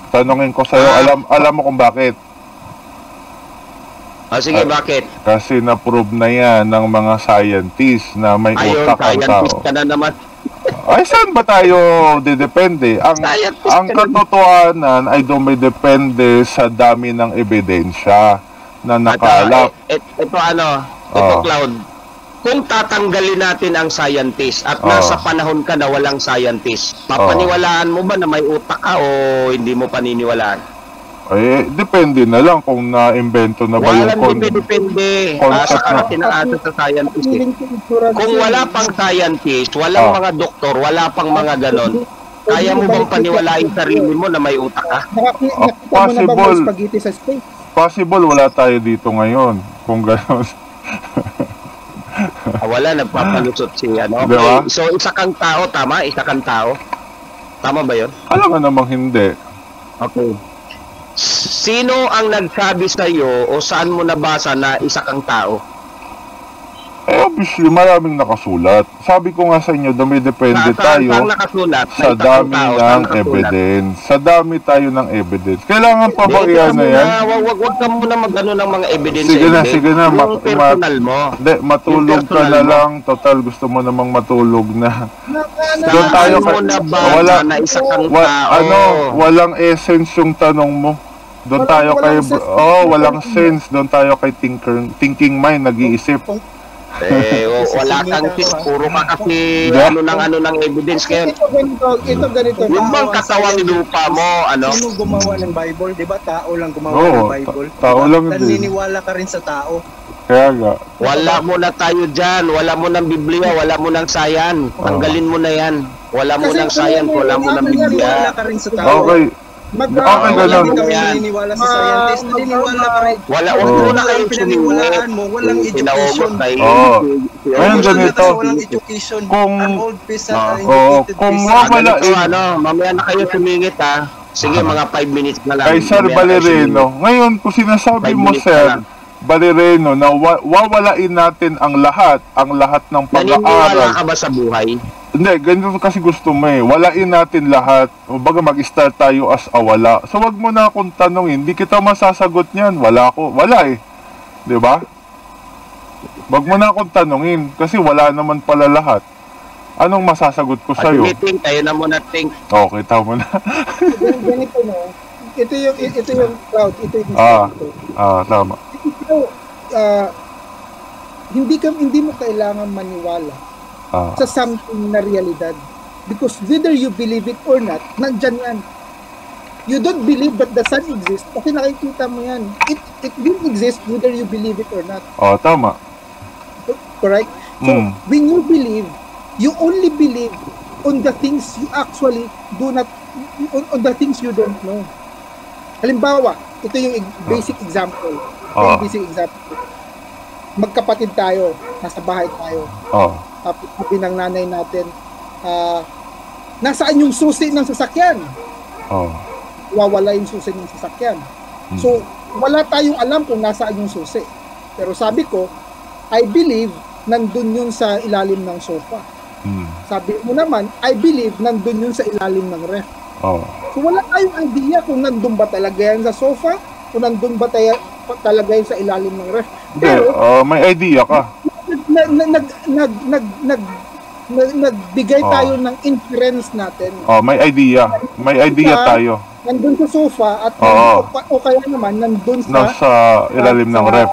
Tanungin ko sa'yo, alam mo kung bakit? Sige, bakit? Kasi na-prove na yan ng mga scientists na may Ayun, utak ang tao. scientist ka na naman. Ay, saan ba tayo didepende? Scientist Ang ka na. katotohanan ay dumidepende sa dami ng ebidensya na nakalap. Ito Oo. Cloud. Kung tatanggalin natin ang scientist at Oo. nasa panahon ka na walang scientist, papaniwalaan mo ba na may utak ka o hindi mo paniniwalaan? Depende na lang kung na-invento na ba yung Walang depende. concept Saka na- ka tinaasa sa scientist. Kung wala pang scientist, walang mga doktor, wala pang mga ganon, kaya mo bang paniwalain sarili mo na may utak ka? Nakita mo na ba possible. may spaghetti sa space? Possible wala tayo dito ngayon kung gano'n. Wala, nagpapalusot siya. No? Diba? Okay. So, isa kang tao, tama? Isa kang tao? Tama ba yun? Alam nga namang hindi. Okay. Sino ang nagsabi sa iyo o saan mo nabasa na isa kang tao? Obviously, maraming nakasulat. Sabi ko nga sa inyo, dumidepende tayo Saan nakasulat? sa May dami isang tao, saan ng nakasulat? evidence. Sa dami tayo ng evidence. Kailangan pa ba Hindi, iyan na yan? Wag ka muna mag-ano ng mga evidence. Sige na, evidence. sige na. Yung personal mo. Hindi, matulog Yung ka personal na mo. lang. Total, gusto mo namang matulog na. Doon Saan tayo mo na ba na isa kang tao? Walang essence yung tanong mo. Doon tayo kay... walang sense. Doon tayo kay thinking mind, nag-iisip. Wala kang sis, puro ka kasi Yeah. ano ng evidence ngayon. Ito ganito. Yung bang katawang lupa mo, Sino gumawa ng Bible? Di ba tao lang gumawa Oo, ng Bible? tao lang din. Naniniwala ka rin sa tao. Kaya nga. wala mo na tayo dyan, wala mo ng Biblia, wala mo ng sayan. Tanggalin mo na yan. Wala mo ng sayan, wala mo ng Naniniwala Biblia. ka rin sa tao. Okay. Mag- Okay, Wala ganun. din kami Yan. naniniwala sa scientist. Naniniwala ka rin. Wala Kung mo ano na ang kayong pinaniniwalaan mo, walang education. Oo. Ngayon Gusto ganito. nila kasi walang education. Kung- An old peasant, an Oo, educated kung peasant. wala Mamaya na kayo sumingit ha. Sige, mga 5 minutes na lang. kay Sir Mamaya na kayo Valereno, ngayon kung sinasabi 5 mo, minutes Sir na lang. Valereno, na wawalain natin ang lahat ng Naniniwala pag-aaral. ka ba sa buhay? Hindi, ganito kasi gusto mo eh. Walain natin lahat. Baga mag-start tayo as a wala. So wag mo na akong tanongin, hindi kita masasagot niyan. Wala eh. 'Di ba? Wag mo na akong tanongin kasi wala naman pala lahat. Anong masasagot ko sa iyo? Sige, think, tayo na muna think. Okay, tama na. ganito no. ito yung cloud, ito yung Tama. Ito, hindi mo kailangan maniwala sa something na realidad, because whether you believe it or not, nandyan yan. You don't believe that the sun exists kasi nakikita mo yan. It will exist whether you believe it or not. Tama. Correct? So, when you believe, you only believe on the things you actually do not, on the things you don't know. Halimbawa, ito yung basic example. Basic example. Magkapatid tayo, nasa bahay tayo. Tapos sabi ng nanay natin, nasaan yung susi ng sasakyan? Wawala yung susi ng sasakyan. So, wala tayong alam kung nasaan yung susi. Pero sabi ko, I believe nandun yun sa ilalim ng sofa. Sabi mo naman, I believe nandun yun sa ilalim ng ref. So, wala tayong idea kung nandun ba talaga yan sa sofa o nandun ba talaga yan sa ilalim ng ref. Pero, may idea ka. Nagbigay tayo ng inference natin. May idea. May idea tayo. Nandun sa sofa at o kaya naman nandun sa ilalim ng ref.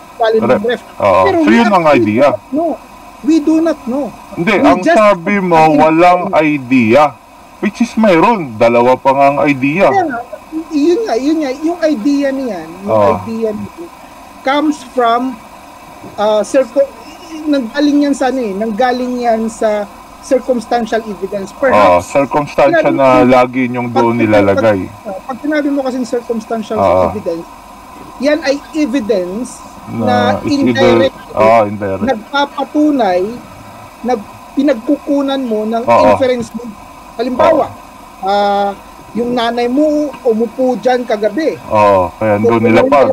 Pero so yun ang idea. No, we do not know. Hindi, ang sabi mo walang idea. Which is mayroon. Dalawa pa nga ang idea. Yun nga. Yung idea niyan, idea niyan, comes from nanggaling yan sa circumstantial evidence. Perhaps, circumstantial na lagi yung doon nilalagay. Pag sinabi mo kasing circumstantial evidence, yan ay evidence na indirect nagpapatunay na pinagkukunan mo ng inference mo. Halimbawa, yung nanay mo umupo dyan kagabi. Kaya doon nila pa.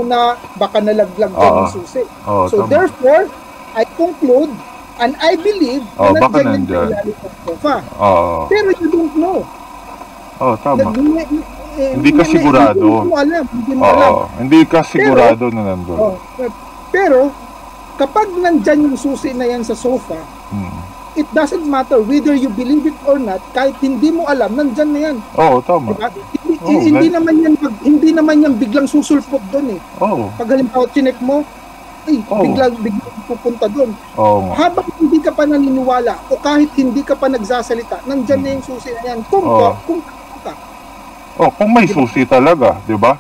Na baka nalaglag dyan yung susi. So therefore, I conclude and I believe na nandiyan yung ilalim ng sofa. Pero you don't know. Tama. Hindi ka sigurado. Hindi mo alam. Hindi ka sigurado na nandun. Pero, kapag nandyan yung susi na yan sa sofa, it doesn't matter whether you believe it or not, kahit hindi mo alam, nandyan na yan. Tama. Diba? Hindi naman yan biglang susulpot doon eh. Pag halimbawa chinek mo, biglang pupunta doon. Habang hindi ka pa naniniwala o kahit hindi ka pa nagsasalita, nandyan na yung susi na yan. Kung may susi talaga, di ba?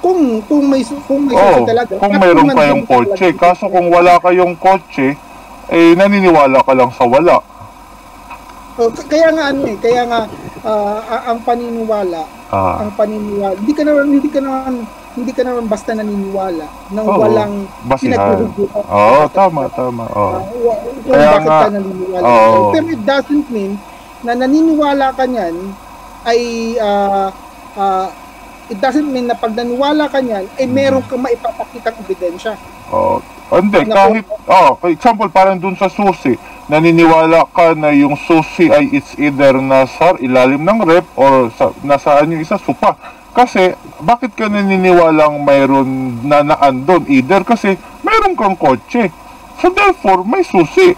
Kung may susi talaga. Kung mayroon kayong kotse. Kaso kung wala kayong kotse, naniniwala ka lang sa wala. Kaya nga ang paniniwala, hindi ka naman basta naniniwala nang walang pinaghuhugutan. Tama. Kaya bakit ka naniniwala. Pero it doesn't mean na naniniwala ka niyan ay it doesn't mean na pag naniwala ka niyan ay meron kang maipapakitang ebidensya. Hindi, kahit example parang dun sa susi, naniniwala ka na yung susi ay it's either nasa ilalim ng rep or nasaan yung isa sofa. Kasi, bakit ka naniniwalang mayroon na naandun? Either kasi mayroon kang kotse. So therefore, may susi.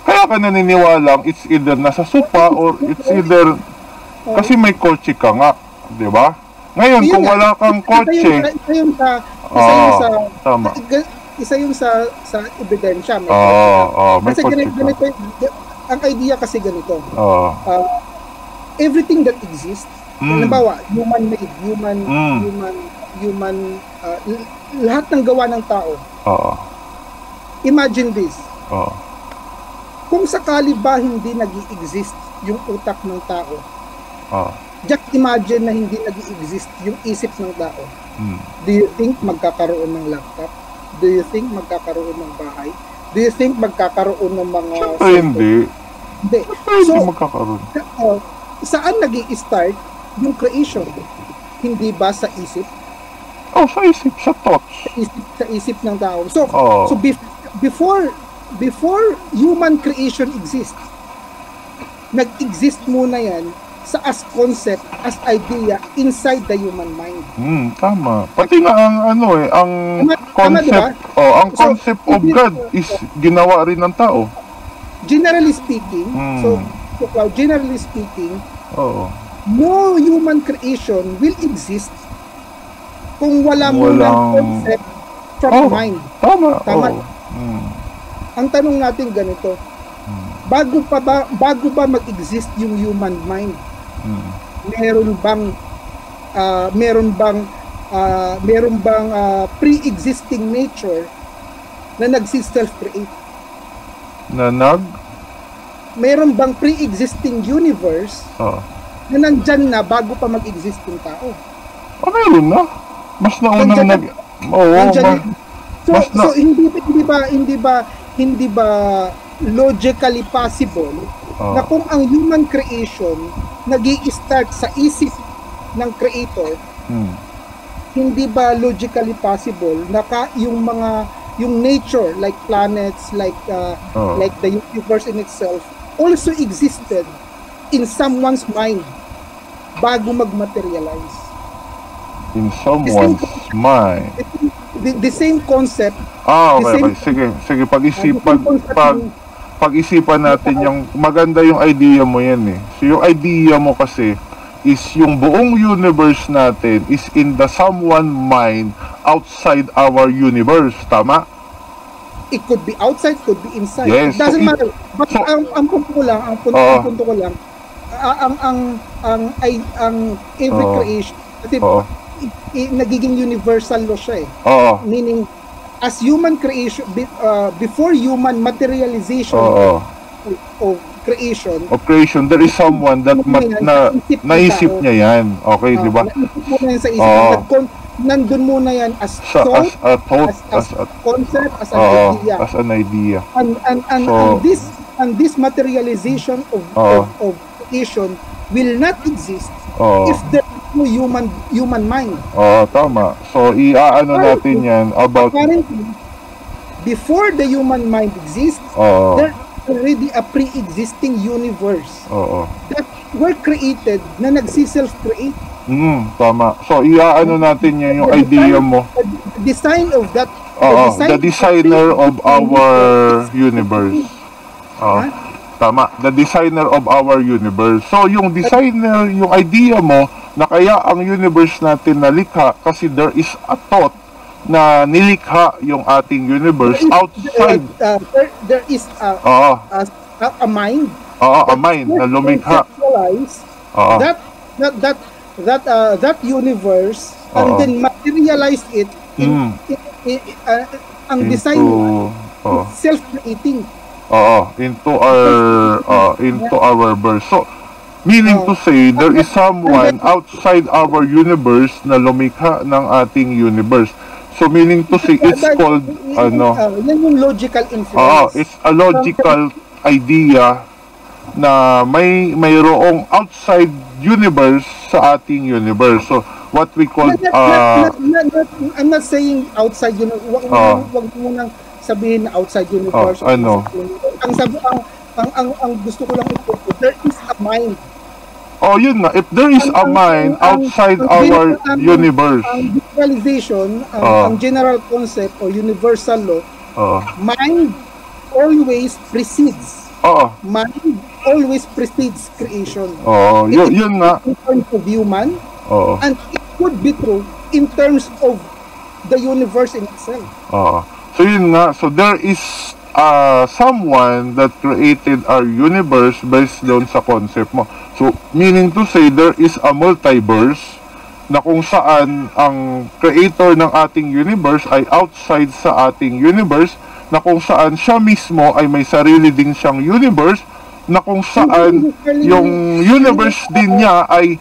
Kaya ka naniniwalang it's either nasa sofa or it's either kasi may kotse ka nga. Diba? Ngayon, kung wala kang kotse... Isa yung sa ebidensya. May kasi ganito, ang idea kasi ganito. Everything that exists, halimbawa, human-made, lahat ng gawa ng tao. Imagine this. Kung sakali ba hindi nag-i-exist yung utak ng tao, just imagine na hindi nag-i-exist yung isip ng tao. Do you think magkakaroon ng laptop? Do you think magkakaroon ng bahay? Do you think magkakaroon ng mga... Hindi. So, magkakaroon. Saan nag-i-start yung creation? Hindi ba sa isip? Sa isip, sa thoughts. Sa isip ng tao. So before human creation exists, nag-exist muna yan as concept, as idea inside the human mind. Tama. Pati nga ang concept, diba? Ang concept of God is ginawa rin ng tao. Generally speaking, generally speaking, no human creation will exist kung wala munang concept from mind. Tama. Tama. Mm. Ang tanong natin ganito, bago ba mag-exist yung human mind, meron bang pre-existing nature na nagsi-self-create? Meron bang pre-existing universe na nandyan na bago pa mag-exist yung tao? Meron na. Mas naunang So hindi ba logically possible na kung ang human creation nag-i-start sa isip ng creator, hindi ba logically possible na yung nature, like planets, like the universe in itself, also existed in someone's mind bago mag-materialize? In someone's mind. The same concept. Okay. Sige, pag-isipan natin yung maganda yung idea mo yan eh. So yung idea mo kasi is yung buong universe natin is in the someone mind outside our universe, tama? It could be outside, could be inside. Yes, It doesn't matter. But ang punto ko lang, ang every creation, kasi nagiging universal law siya eh. Meaning, as human creation, before human materialization of creation, there is someone that naisip niya yan. Okay, di ba? Naisip mo na yan sa isip. Nandun muna yan as thought, as concept, as an idea. And this materialization of creation will not exist if there is no human mind. Tama. So, iaano natin yan about... Apparently, before the human mind exists, there already a pre-existing universe that were created na nagsi-self-create. Tama. So, iaano natin yan yung idea mo. The design of that... the designer of our universe. Tama. The designer of our universe. So, yung designer, yung idea mo na kaya ang universe natin nalikha kasi there is a thought na nilikha yung ating universe outside. There is a mind. A mind na lumikha. That universe and then materialize it ang design self-creating into our verse. So meaning to say there is someone outside our universe na lumikha ng ating universe. So meaning to say it's called yan yung logical inference. It's a logical idea na mayroong outside universe sa ating universe. So what we call I'm not saying outside universe. Wag mo nang sabihin na outside universe. Ang gusto ko lang ito, there is a mind. Yun na. If there is a mind outside our universe. Ang visualization, ang general concept or universal law, mind always precedes. Mind always precedes creation. Yun nga. In terms of human, and it could be true in terms of the universe in itself. So yun nga. So there is someone that created our universe based doon sa concept mo. So meaning to say there is a multiverse na kung saan ang creator ng ating universe ay outside sa ating universe, na kung saan siya mismo ay may sarili din siyang universe, na kung saan yung universe din niya ay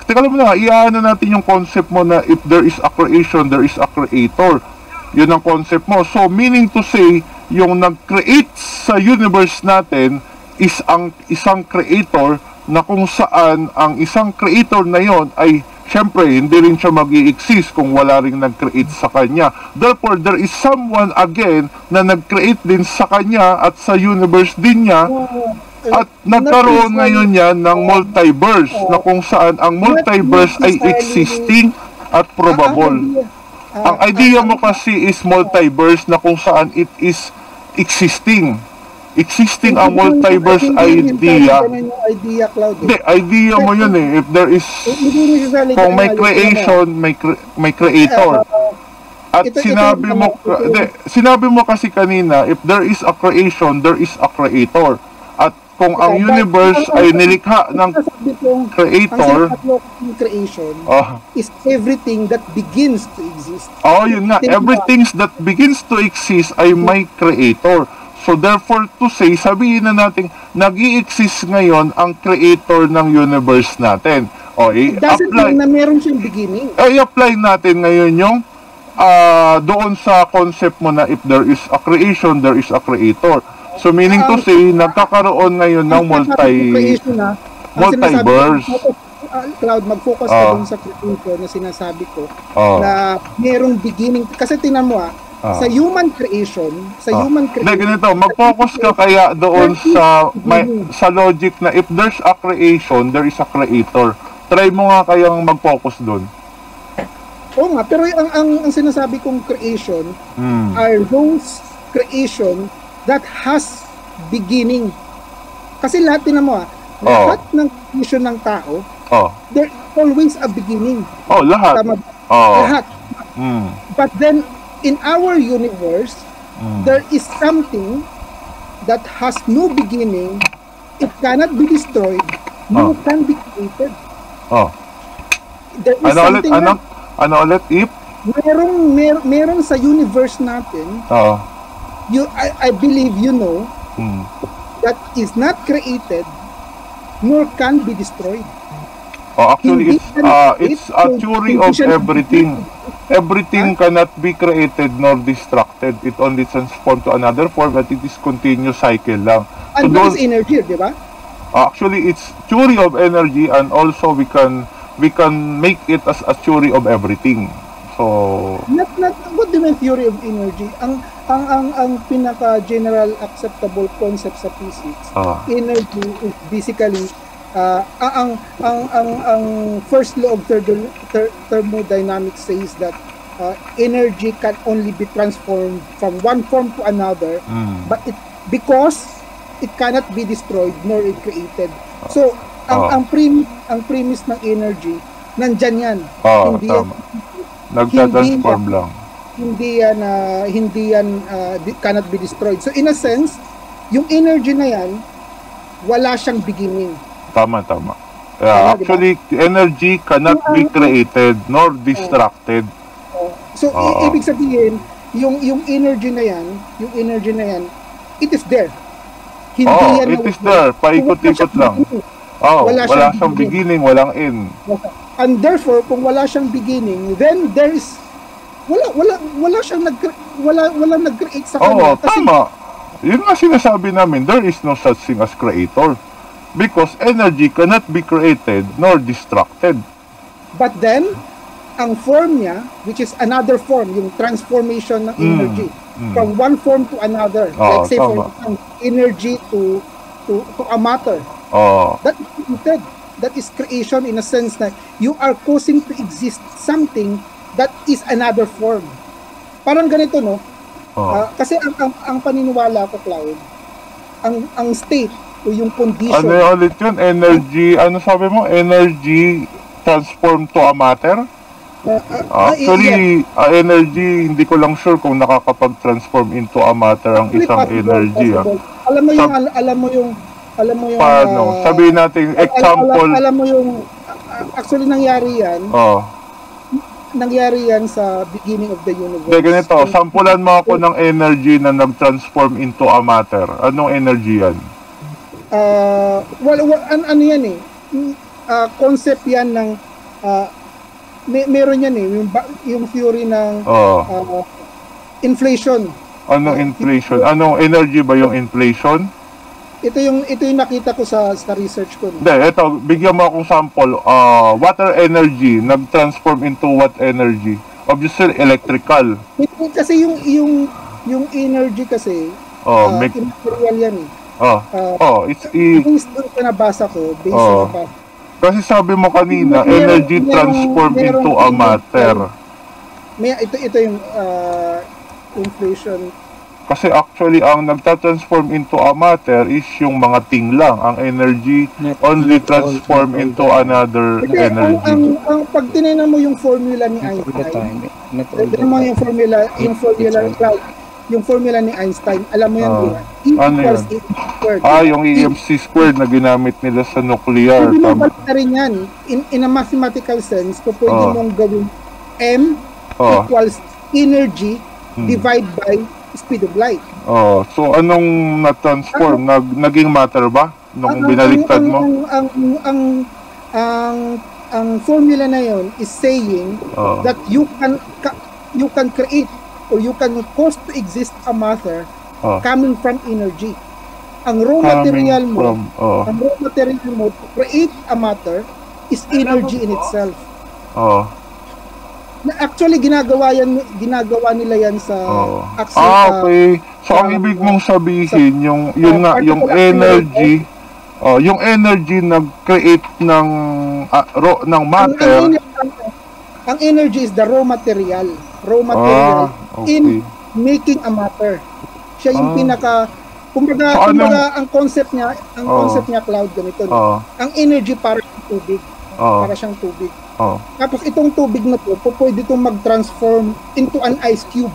teka lang muna, iaano natin yung concept mo na if there is a creation, there is a creator. Yun ang concept mo. So meaning to say, yung nag-create sa universe natin is ang isang creator, na kung saan ang isang creator na yon ay syempre hindi rin siya mag-i-exist kung wala ring nag-create sa kanya. Therefore, there is someone again na nag-create din sa kanya at sa universe din niya, at nagkaroon ngayon yan ng multiverse, na kung saan ang multiverse ay existing at probable. Ang idea mo kasi is multiverse na kung saan it is existing. existing ang multiverse idea. Ganun yung idea, Cloud. Hindi, idea mo yun eh. If there is, kung may creation, may creator. At sinabi mo kasi kanina, if there is a creation, there is a creator. At kung ang universe ay nilikha ng creator, ang creation is everything that begins to exist. Yun nga. Everything that begins to exist ay may creator. So therefore to say, sabihin na natin, nag-i-exist ngayon ang creator ng universe natin. It doesn't mean na meron siyang beginning. I-apply natin ngayon yung doon sa concept mo na if there is a creation, there is a creator. So meaning to say, nagkakaroon ngayon ng multiverse. Cloud, mag-focus ka dun sa creation na sinasabi ko na merong beginning. Kasi tingnan mo sa human creation, ganito, mag-focus ka kaya doon sa logic na if there's a creation, there is a creator. Try mo nga kayang mag-focus doon. Oo nga, pero ang sinasabi kong creation are those creation that has beginning. Kasi lahat din mo lahat ng creation ng tao, there always a beginning. Lahat. Tama ba? Lahat. But then, in our universe, there is something that has no beginning. It cannot be destroyed. No can be created. There is something Ano ulit? If? Merong sa universe natin, I believe that is not created nor can be destroyed. Actually, it's a theory of everything. Everything cannot be created nor destructed. It only transforms to another form, but it is continuous cycle lang. And that is energy, di ba? Actually, it's theory of energy, and also we can make it as a theory of everything. So not what do you mean theory of energy? Ang pinaka general acceptable concept sa physics, energy is basically ang first law of thermodynamics says that energy can only be transformed from one form to another, but because it cannot be destroyed nor it created. So ang premise ng energy nandyan yan. Hindi yan nagta-transform lang. Hindi yan cannot be destroyed. So in a sense, yung energy na yan wala siyang beginning. Tama. Actually, energy cannot be created nor destructed. So ibig sabihin, yung energy na yan, it is there. Hindi yan it is there. Paikot-ikot lang. Wala siyang beginning, walang end. And therefore, kung wala siyang beginning, then there is wala siyang nag-create sa kanya. Tama. Yun nga sinasabi namin, there is no such thing as creator. Because energy cannot be created nor destructed. But then, ang form niya, which is another form, yung transformation ng energy from one form to another. Let's say for example, energy to a matter. That is created. That is creation in a sense that you are causing to exist something that is another form. Parang ganito, no? Kasi ang paniniwala ko, Cloud, ang state o yung condition. Ano ulit yun? Energy, ano sabi mo? Energy transform to a matter? Actually, energy, hindi ko lang sure kung nakakapag-transform into a matter ang isang energy. Alam mo yung paano? Sabihin natin, example. Alam mo yung, actually nangyari yan sa beginning of the universe. Ganito, sampulan mo ako ng energy na nag-transform into a matter. Anong energy yan? Ano yan concept yan ng, meron yan yung theory ng inflation. Anong inflation? Anong energy ba yung inflation? Ito yung nakita ko sa research ko. Hindi, ito, bigyan mo akong sample. Water energy, nag-transform into what energy? Obviously, electrical. Kasi yung energy kasi, immaterial yan based doon sa nabasa ko, kasi sabi mo kanina, energy transform into a matter. Ito yung inflation. Kasi actually, ang nagtatransform into a matter is yung mga thing lang. Ang energy only transform into another Kasi energy. ang pag tinignan mo yung formula ni Not all the Einstein, time. Not all the tignan mo time. yung formula ni Einstein, alam mo yan, di ba? E Ano equals yun? E squared. Yung EMC squared na ginamit nila sa nuclear. Hindi mo Tama. balik na rin yan. In a mathematical sense, kung pwede mong gawin M equals energy divide by speed of light. So anong na-transform? Naging matter ba? Nung binaliktad mo? Ang formula na yon is saying that you can create or you can cause to exist a matter coming from energy. Ang raw material mo to create a matter is energy in itself. Actually ginagawa nila yan sa okay. So ang ibig mong sabihin yung energy yung energy nag-create ng matter. Ang energy is the raw material in making a matter. Siya yung pinaka kumbaga ang concept niya Cloud ganito. Ang energy para siyang tubig. Tapos itong tubig na to, pwede itong mag-transform into an ice cube.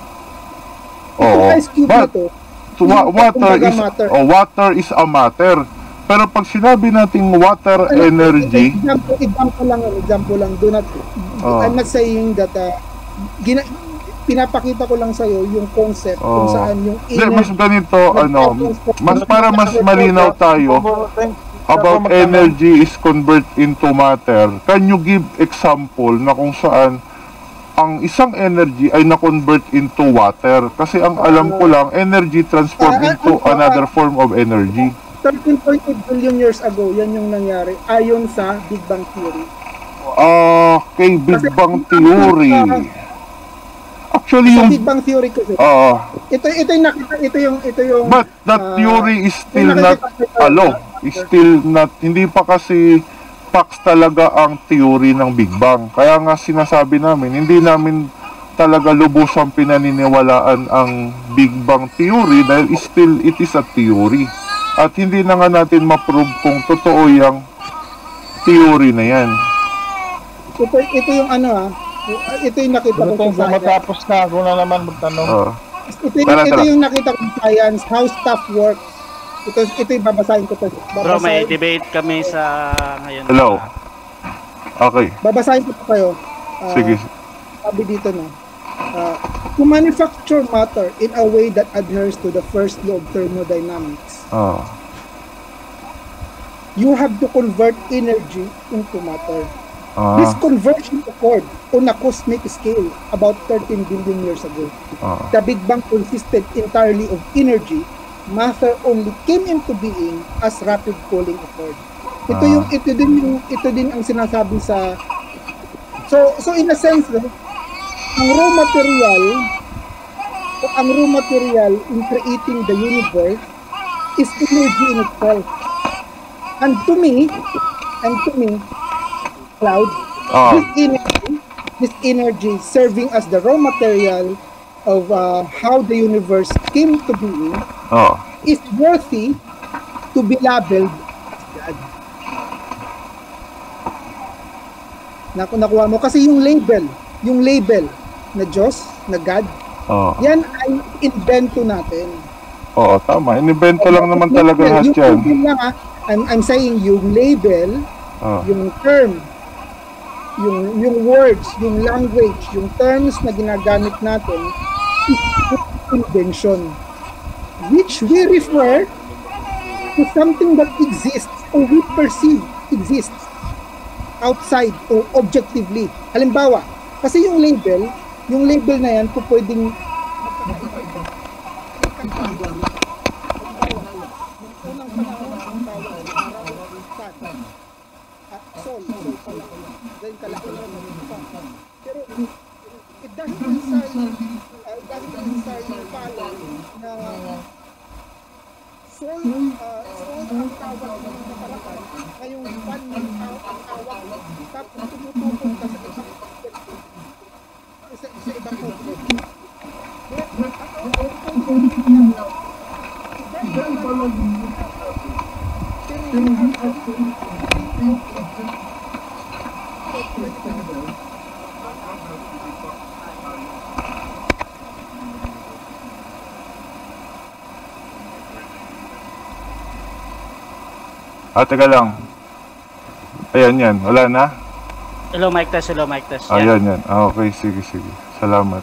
Itong ice cube na to, water is a matter. Pero pag sinabi nating water energy, example lang, I'm not saying that pinapakita ko lang sa'yo yung concept kung saan yung energy. Mas ganito, para mas malinaw tayo, about energy is convert into matter. Can you give example na kung saan ang isang energy ay na-convert into water? Kasi ang alam ko lang, energy transform into another form of energy. 13.8 billion years ago, yan yung nangyari ayon sa Big Bang Theory. Kay Big Bang Theory. Actually, yung Big Bang Theory kasi. Ito yung but that theory is still not hindi pa kasi facts talaga ang theory ng Big Bang. Kaya nga sinasabi namin, hindi namin talaga lubusang pinaniniwalaan ang Big Bang Theory dahil it is a theory. At hindi na nga natin ma-prove kung totoo yung theory na yan. Ito yung ito yung nakita ko sa science. Matapos na ako na naman magtanong. Ito yung nakita ko sa science, how stuff works. Ito yung babasahin ko. Bro, may debate kami sa ngayon. Hello. Okay. Babasahin ko pa kayo. Sige. Sabi dito to manufacture matter in a way that adheres to the first law of thermodynamics. You have to convert energy into matter. This conversion occurred on a cosmic scale about 13 billion years ago. The Big Bang consisted entirely of energy. Matter only came into being as rapid cooling occurred. Ito din ang sinasabi sa so in a sense ang raw material in creating the universe is energy in itself. And to me, Cloud, this energy serving as the raw material of how the universe came to being is worthy to be labeled as God. Nakuha mo kasi yung label na Diyos, na God, yan ay invento natin. Tama. Inimbento lang naman talaga lahat yan. I'm saying yung label, yung term, yung words, yung language, yung terms na ginagamit natin is invention, which we refer to something that exists or we perceive exists outside or objectively. Halimbawa, kasi yung label na yan po pwedeng pero it doesn't necessarily follow na soul ang tawag ng kaparapan ngayong pan ang tawag tapos tumututok ka sa ibang object. Teka lang. Ayan yan. Wala na? Hello, mic test. Ayan yan. Okay, sige. Salamat.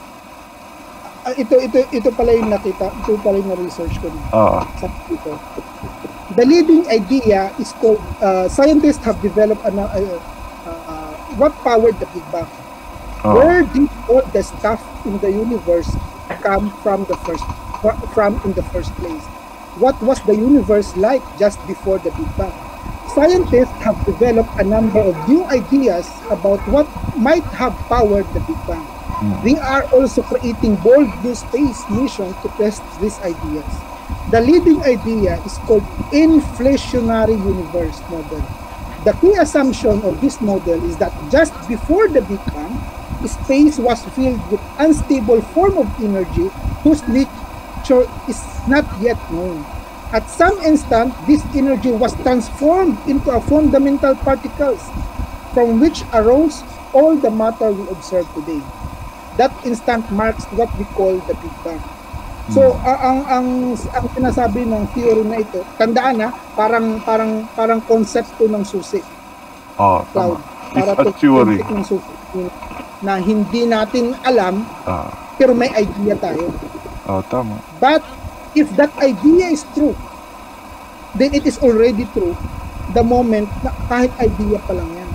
Ito pala yung nakita. Ito pala yung na-research ko dito. Sa ito. The leading idea is called, scientists have developed what powered the Big Bang. Where did all the stuff in the universe come from in the first place? What was the universe like just before the Big Bang? Scientists have developed a number of new ideas about what might have powered the Big Bang. We are also creating bold new space missions to test these ideas. The leading idea is called inflationary universe model. The key assumption of this model is that just before the Big Bang, space was filled with unstable form of energy whose nature is not yet known. At some instant, this energy was transformed into a fundamental particles from which arose all the matter we observe today. That instant marks what we call the Big Bang. So ang sinasabi ng theory na ito, tandaan na parang konsepto ng susi. Cloud. It's a theory ng susi na hindi natin alam pero may idea tayo. Tama. But if that idea is true, then it is already true the moment na kahit idea pa lang yan.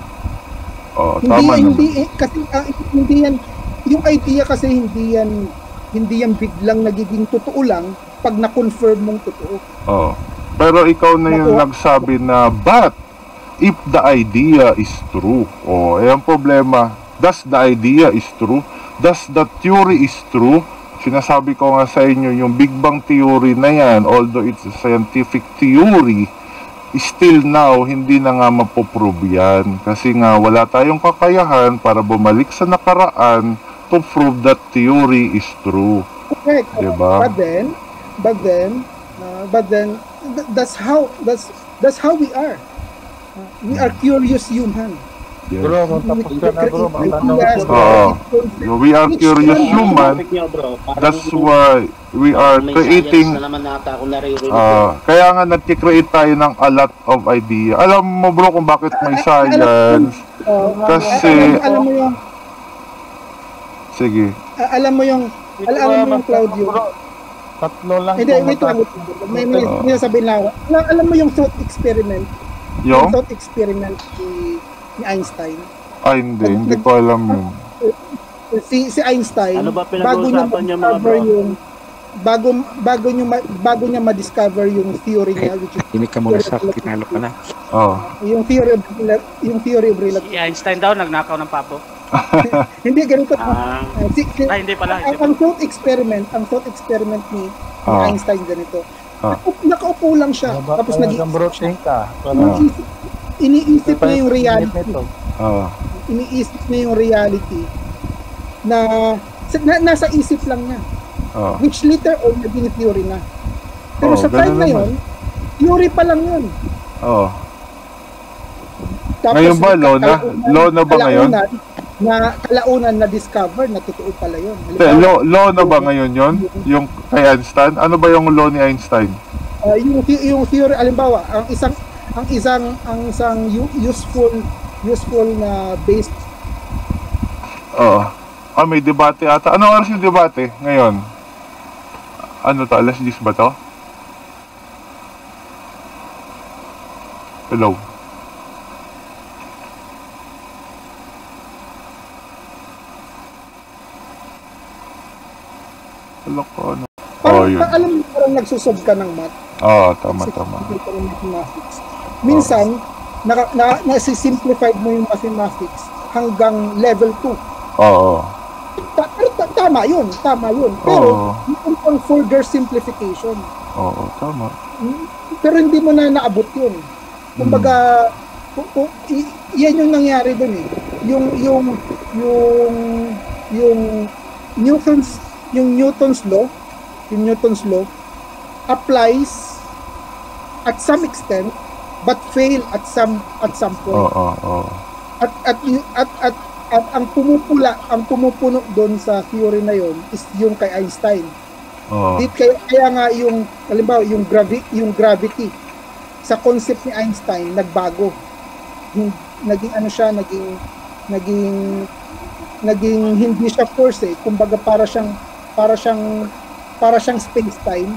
Hindi yan yung idea kasi hindi yan biglang nagiging totoo lang pag na-confirm mong totoo. Pero ikaw na yung nagsabi na but if the idea is true. Ayan problema. Does the idea is true? Does the theory is true? Sinasabi ko nga sa inyo, yung Big Bang theory na yan, although it's a scientific theory, still now, hindi na nga mapoprove yan. Kasi nga, wala tayong kakayahan para bumalik sa nakaraan to prove that theory is true. Okay. Diba? But then, that's how we are. We are curious human. Yes. Bro, kung tapos ka na bro, we are curious human. That's why we are creating kaya nga nagki-create tayo ng a lot of idea. Alam mo bro kung bakit may science? Kasi alam mo yung sige. Alam mo yung Claudio. Tatlo lang. Hindi, wait lang. May sabihin lang. Alam mo yung thought experiment? Yung thought experiment ni Einstein. Hindi ko alam yun. Si Einstein, ano ba pinag-uusapan niyo mga bro? Bago niya ma-discover yung theory niya, which is hindi ka muna sa tinalo ka na. Yung theory of relativity. Si Einstein daw nagnakaw ng papo. Hindi ganito. Hindi pala. Ang thought experiment ni Einstein ganito. Nakaupo lang siya. Tapos iniisip niya yung reality. Iniisip niya yung reality na nasa isip lang niya. Which later on naging theory na. Pero sa time na yun, theory pa lang yun. Tapos, ngayon ba, law na ba ngayon? Na kalaunan na discover na totoo pala yun. Law na ba ngayon yun? Yung kay Einstein? Ano ba yung law ni Einstein? Yung theory, alimbawa, ang isang useful na based. May debate ata. Ano oras yung debate ngayon? Ano to? Alas 10 ba to? Hello? Hello ko, ano? Yun. Alam mo, parang nagsusob ka ng math. Tama. Minsan, nasi-simplified mo yung mathematics hanggang level 2. Tama yun. Pero, yung pang further simplification. Tama. Pero hindi mo na naabot yun. Kumbaga, yan yung nangyari dun eh. Yung Newton's law applies at some extent but fail at some point. At ang pumupuno doon sa theory na yon is yung kay Einstein. Kaya nga yung halimbawa yung gravity sa concept ni Einstein nagbago. Naging ano siya, naging hindi siya force eh. Kumbaga para siyang space-time.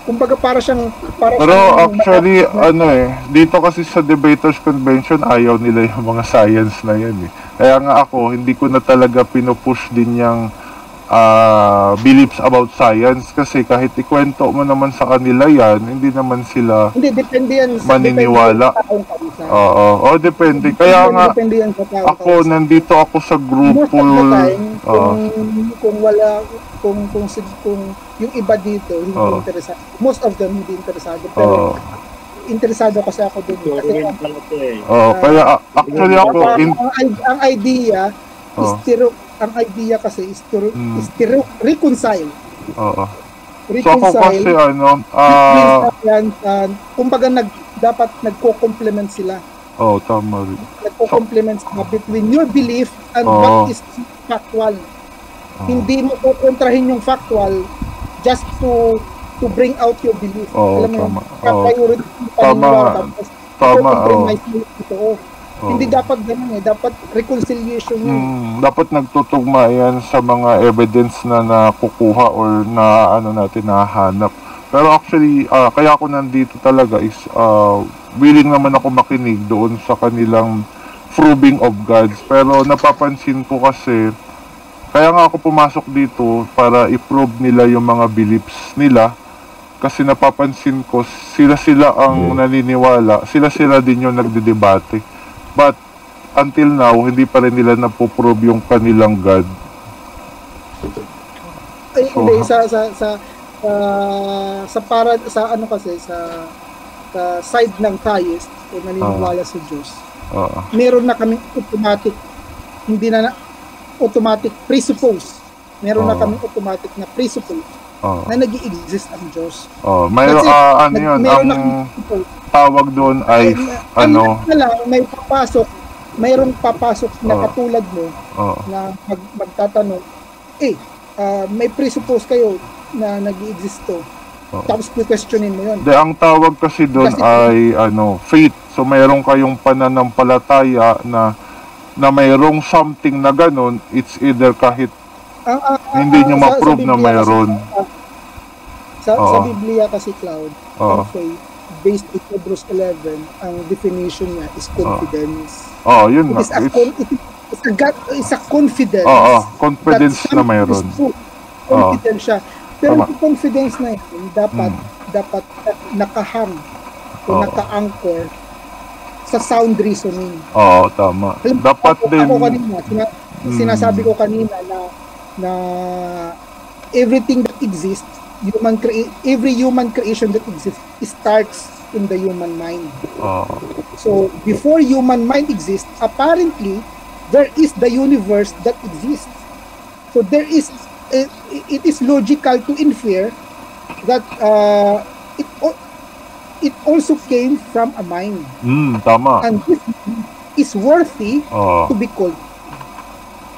Kumbaga para Pero actually, dito kasi sa Debaters Convention, ayaw nila yung mga science na yan eh. Kaya nga ako, hindi ko na talaga pinupush din yung beliefs about science kasi kahit ikwento mo naman sa kanila yan, hindi naman sila depende yan maniniwala. Oo, depende. Kaya nga, ako, nandito ako sa grupo. Kung yung iba dito, hindi interesado. Most of them hindi interesado. Pero, interesado kasi ako dun. Kaya actually ako... Ang idea kasi is to reconcile. Oo. So ako kasi kumbaga dapat nagko-complement sila. Tama rin. Nagko-complement sila between your belief and what is factual. Hindi mo kukontrahin yung factual just to bring out your belief. Tama. Hindi dapat ganun eh. Dapat reconciliation yun. Dapat nagtutugma yan sa mga evidence na nakukuha or na natin nahanap. Pero actually, kaya ako nandito talaga is willing naman ako makinig doon sa kanilang proving of gods. Pero napapansin ko kasi, kaya nga ako pumasok dito para i-prove nila yung mga beliefs nila. Kasi napapansin ko, sila ang naniniwala, sila din yung nagdedebate. But until now, hindi pa rin nila napoprove yung kanilang God. Hindi, sa side ng theist o naniniwala sa Diyos, meron na kaming automatic presuppose. Meron na kaming automatic na presuppose na nag-i-exist ang Diyos. Mayroon ang tawag doon ay mayroong papasok na katulad mo na magtatanong, may presuppose kayo na nag-i-exist to. Tapos questionin mo yun. Ang tawag kasi doon ay faith. So mayroon kayong pananampalataya na mayroong something na ganun, it's either kahit hindi nyo ma-prove na mayroon. Sa Biblia kasi, Cloud, faith, based on Hebrews 11, ang definition niya is confidence. Yun na. It's a confidence. Confidence na mayroon. Confidence siya. Pero yung confidence na yun, dapat nakahang o naka-anchor sa sound reasoning. Tama. Dapat din. Sinasabi ko kanina na everything that exists, every human creation that exists starts in the human mind. So before human mind exists, apparently there is the universe that exists. So it is logical to infer that it also came from a mind. Tama. And this is worthy to be called.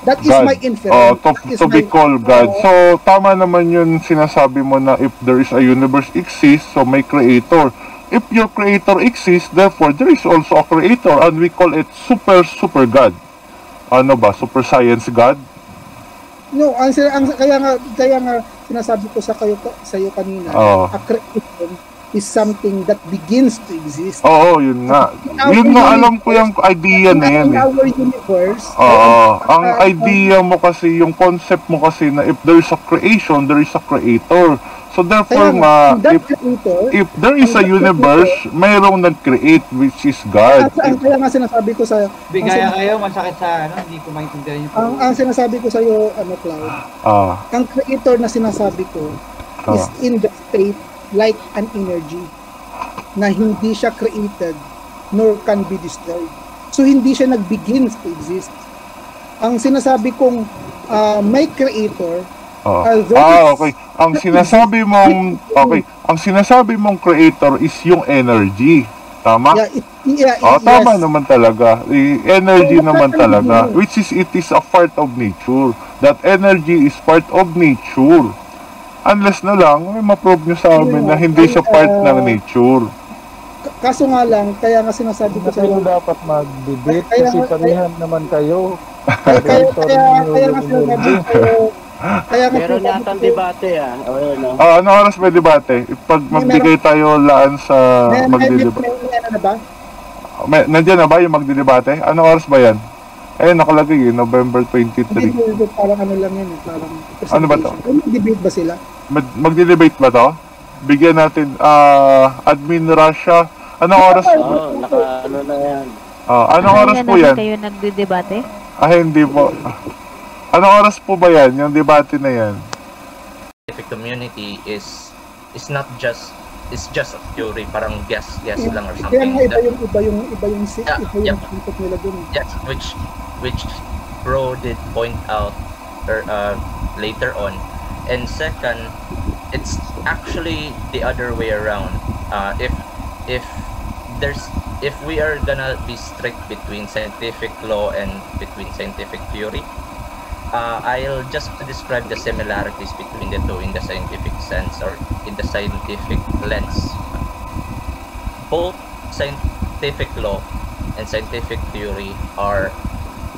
That is God. My inference. To be called God. So, tama naman yun sinasabi mo na if there is a universe exists, so may creator. If your creator exists, therefore, there is also a creator and we call it super God. Ano ba? Super science God? No, kaya nga sinasabi ko sa iyo kanina, a creation is something that begins to exist. Yun nga. Yun nga, alam ko yung idea na yan in our universe. Ang idea mo kasi, yung concept mo kasi na if there is a creation, there is a creator. So therefore if there is a universe, mayroong nag-create which is God. Kaya nga sinasabi ko sa bigaya kayo, masakit sa hindi ko maintindihan yung ang sinasabi ko sa iyo, Cloud. Ang creator na sinasabi ko is in the state like an energy na hindi siya created nor can be destroyed. So hindi siya nag-begins to exist. Ang sinasabi kong may creator, okay. Ang sinasabi mong creator is yung energy. Tama? Tama naman talaga. Energy naman talaga, which is it is a part of nature. That energy is part of nature. Unless na lang, may ma-prove nyo sa amin na hindi siya part ng nature. Kaso nga lang, kaya nga sinasabi ko Kasi sa'yo. dapat mag-debate Kaya- kasi parehan naman kayo. Kaya nga sinasabi ko. Kaya nga Meron sinasabi yata ko. debate O yun o. Ano oras may debate? Pag magbigay tayo laan sa magdidebate. May ano na ba? Nandiyan na ba yung magdidebate? Ano oras ba yan? Nakalagay November 23. Hindi, parang ano lang yun. Parang Ano ba to? Mag-debate ba sila? Magdi-debate ba to? Bigyan natin, Admin Russia. Anong oras? Oo, ano na yan. Anong oras po yan? Kayo nagdedebate? Hindi po. Anong oras po ba yan? Yung debate na yan? Scientific community is not just a theory, parang guess lang or Kaya something. nga iba yung concept nila dun. Yes, which Bro did point out later on. And second, it's actually the other way around. If we are gonna be strict between scientific law and between scientific theory, I'll just describe the similarities between the two in the scientific sense or in the scientific lens. Both scientific law and scientific theory are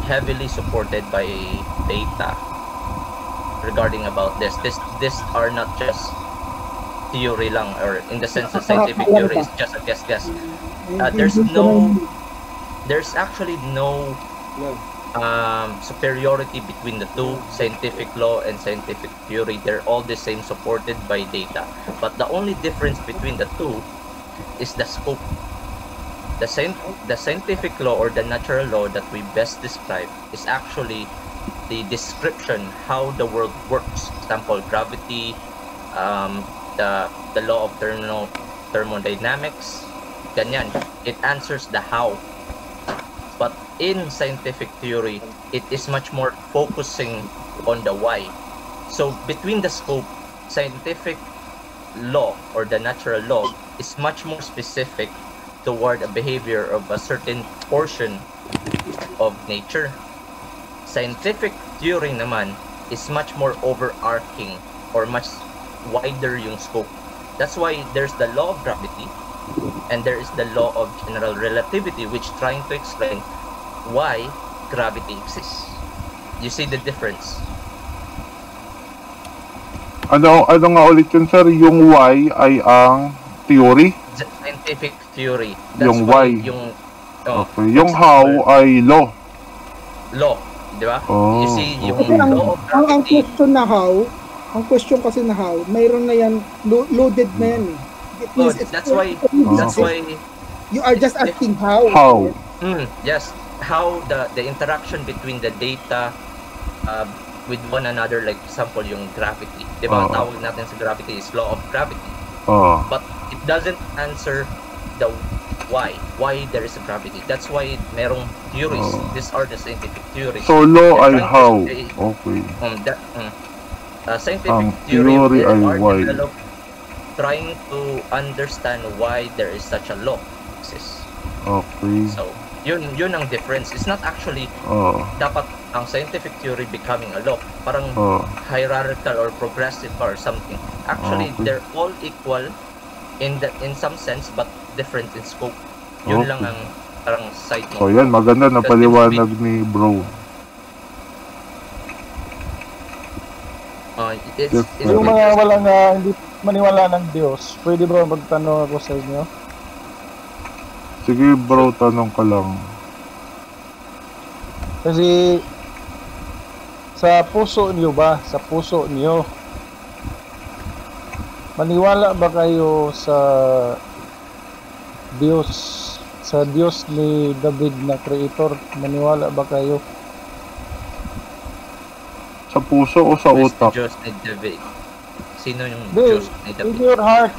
heavily supported by data regarding about this. These are not just theory lang, or in the sense that scientific theory is just a guess. There's actually no superiority between the two, scientific law and scientific theory. They're all the same, supported by data. But the only difference between the two is the scope. The scientific law or the natural law that we best describe is actually the description how the world works. Example, gravity, the law of thermodynamics, ganyan. It answers the how. But in scientific theory, it is much more focusing on the why. So between the scope, scientific law or the natural law is much more specific toward a behavior of a certain portion of nature. Scientific theory naman is much more overarching or much wider yung scope. That's why there's the law of gravity and there is the law of general relativity, which trying to explain why gravity exists. You see the difference? Ano nga ulit yun, sir? Yung why ay ang theory? Scientific theory. That's Yung why. Okay. Yung how ay law. Law, di ba? Oh, you see, yung Kasi law of ang gravity. question na how, ang question kasi na how, mayroon na yan, loaded na yan eh. It Oh, means that's why you are just asking how. How? Yes, how the interaction between the data with one another, like example yung gravity, di ba? Ang tawag natin sa gravity is law of gravity. But it doesn't answer the why there is a gravity. That's why merong theories. These are the scientific theories. So law ay They're trying to how. say, Okay. Scientific Ang theory theory ay are why. developed trying to understand why there is such a law exists. Okay. So, yun ang difference. It's not actually dapat ang scientific theory becoming a law. Parang hierarchical or progressive or something. Actually, they're all equal in some sense but different in scope. Yun lang ang parang side mo. So yan, maganda na paliwanag ni bro. Yung mga walang hindi maniwala ng Diyos, pwede bro magtanong ako sa inyo? Sige bro, tanong ka lang. Kasi sa puso niyo ba, maniwala ba kayo sa Diyos ni David na creator? Maniwala ba kayo? Sa puso o sa utak? Diyos ni David. Sino yung Diyos ni David? In your heart.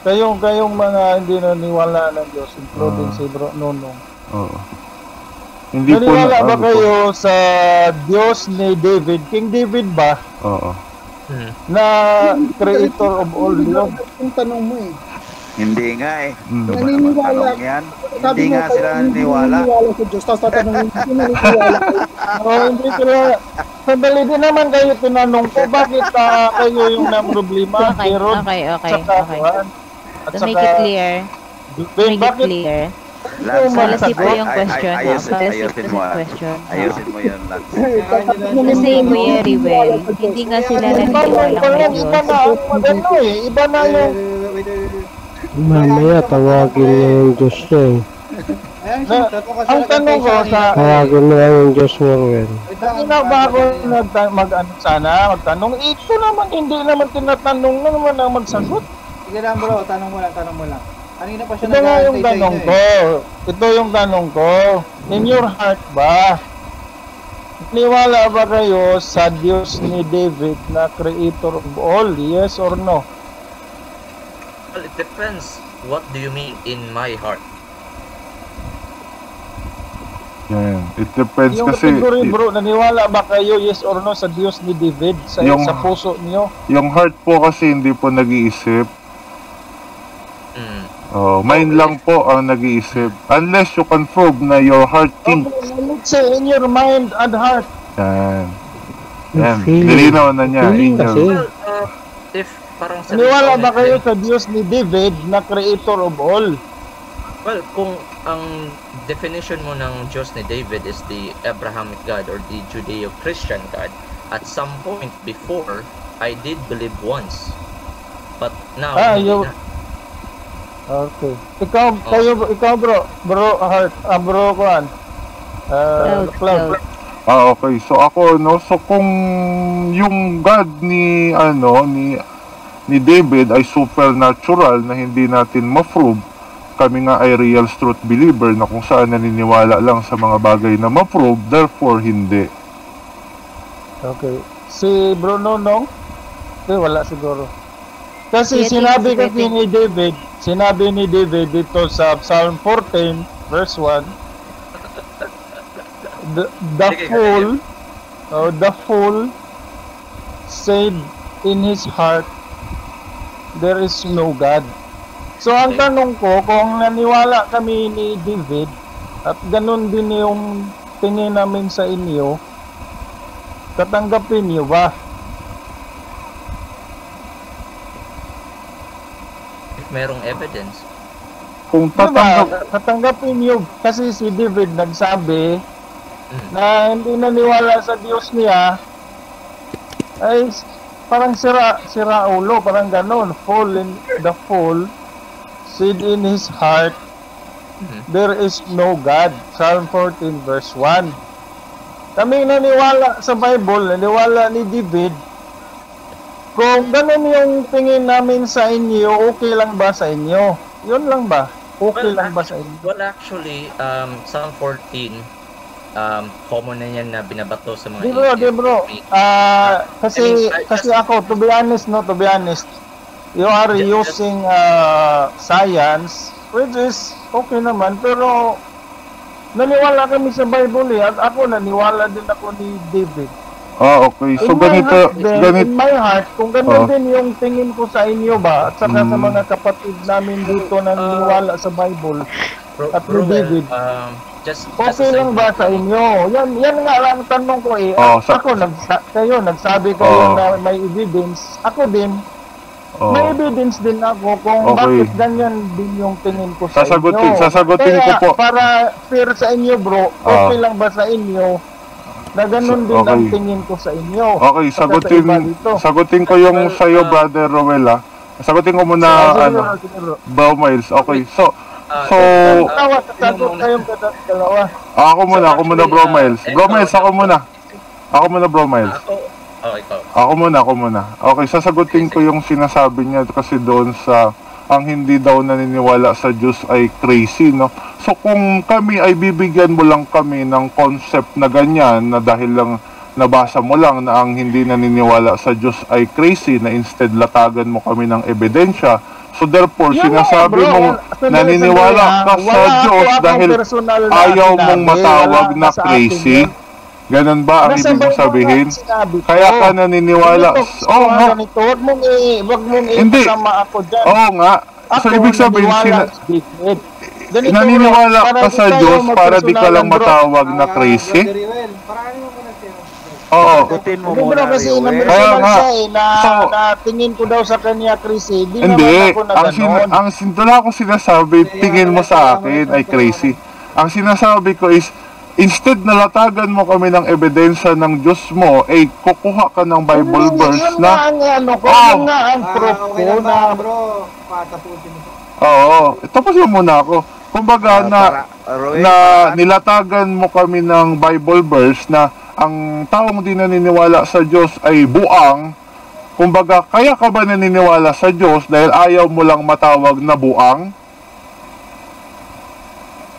Kayong mga hindi naniwala ng Diyos, including si Bro Nonong. Hindi naniwala ba kayo sa Diyos ni David, King David ba? Oo. Na creator of all Diyos? Yung tanong mo eh. Hindi nga eh. Ito ba naman Naniniwala. tanong yan? Sabi Hindi mo, nga sila naniniwala. naniniwala sa Diyos. Tapos tatanungin, hindi naniniwala kayo. Hindi sila. Sandali din naman kayo tinanong ko, bakit kayo yung na problema? Okay. At To make it clear. bakit? Lance, Policy po yung question. ayusin mo. Question. Ayusin mo yun, Lance. Kasi Kuya Rivel, hindi nga sila naniniwala kay Diyos. Iba na yung Mamaya tawagin mo yung Diyos niya eh. ang tanong ko sa Tawagin mo lang yung Diyos mo rin. bago magtanong, ito naman hindi naman tinatanong na naman ang magsagot. Sige lang bro, tanong mo lang. Kanina pa siya Ito nga yung tanong ko. Ito yung tanong ko. In your heart ba? Niwala ba kayo sa Diyos ni David na creator of all? Yes or no? Well, it depends. What do you mean in my heart? Yan. It depends Yung kasi category bro, naniwala ba kayo yes or no sa Diyos ni David sa puso niyo? yung heart po kasi hindi po nag-iisip. Mind lang po ang nag-iisip. Unless you can prove na your heart thinks. Let's say in your mind and heart. Yan. Nilinaw na niya. Well, if parang sa naniwala ba kayo sa Diyos ni David na creator of all? Well, kung ang definition mo ng Diyos ni David is the Abrahamic God or the Judeo-Christian God, at some point before, I did believe once. But now, Okay. Ikaw bro heart, bro Juan. Cloud. Okay. So ako so kung yung God ni David ay supernatural na hindi natin ma-prove, kami nga ay real truth believer na kung saan naniniwala lang sa mga bagay na ma-prove, therefore hindi. Okay. Si Bro Nonong? Wala siguro. Kasi sinabi ni David dito sa Psalm 14 verse 1, the fool said in his heart, there is no God. So ang tanong ko, kung naniwala kami ni David at ganun din yung tingin namin sa inyo, tatanggapin niyo ba? Merong evidence. Kung tatanggapin niyo, kasi si David nagsabi na hindi naniwala sa Diyos niya, ay parang sira ulo, parang ganon. The fool said in his heart, there is no God. Psalm 14 verse 1. Kami naniwala sa Bible, naniwala ni David. Kung ganun yung tingin namin sa inyo, okay lang ba sa inyo? Yun lang ba? Okay lang ba sa inyo? Well, actually, Psalm 14, common na yan na binabato sa mga Di bro. Kasi ako, to be honest, you are using science, which is okay naman, pero naniwala kami sa Bible at ako naniwala din ako ni David. Okay. So ganito. In my heart, kung ganun din yung tingin ko sa inyo ba, at saka sa mga kapatid namin dito na naniwala sa Bible at ni David, okay lang ba sa inyo? Yan nga lang tanong ko eh. Kayo nagsabi kayo na may evidence. Ako din, may evidence din ako kung bakit ganyan din yung tingin ko sa inyo. Sasagutin ko po. Para fair sa inyo bro, okay lang ba sa inyo na ganun din ang tingin ko sa inyo? Okay, sagutin ko yung sa'yo, Brother Rowell. Sagutin ko muna, Bro Miles. Okay, so ako muna, Bro Miles. Bro Miles, ako muna, Bro Miles. Ako muna. Okay, sasagutin ko yung sinasabi niya kasi doon sa ang hindi daw naniniwala sa Diyos ay crazy, no? So kung kami ay bibigyan mo lang kami ng concept na ganyan, na dahil lang nabasa mo lang na ang hindi naniniwala sa Diyos ay crazy, na instead latagan mo kami ng ebidensya, so therefore sinasabi mong naniniwala ka sa Diyos dahil ayaw mong matawag na crazy. Ganon ba ang ibig mong sabihin? Kaya ka naniniwala. Wag mong isama ako dyan. Oo nga. So, ibig sabihin, naniniwala sa David. Ganito, naniniwala bro, ka sa tayo Diyos para di ka lang magpersonalan, bro. matawag na crazy? Brother Joel, paranin mo muna siya. Oo. Sagutin mo Hindi, muna, bro, kasi Reuel. na-personal Kaya nga. siya eh, So- na tingin ko daw sa kanya, crazy. Di Hindi. naman ako na gano'n. Ang wala ko sinasabi, tingin mo sa akin ay crazy. Ang sinasabi ko is, instead na latagan mo kami ng ebidensya ng Diyos mo, eh kukuha ka ng Bible verse Yun na, nga ang ano ko, Oh. yun nga ang proof Okay ko lang na ba, bro? Patapusin mo. oo, tapos mo muna ako. Kumbaga na, Roel, na nilatagan mo kami ng Bible verse na ang taong di naniniwala sa Diyos ay buang. Kumbaga, kaya ka ba naniniwala sa Diyos dahil ayaw mo lang matawag na buang?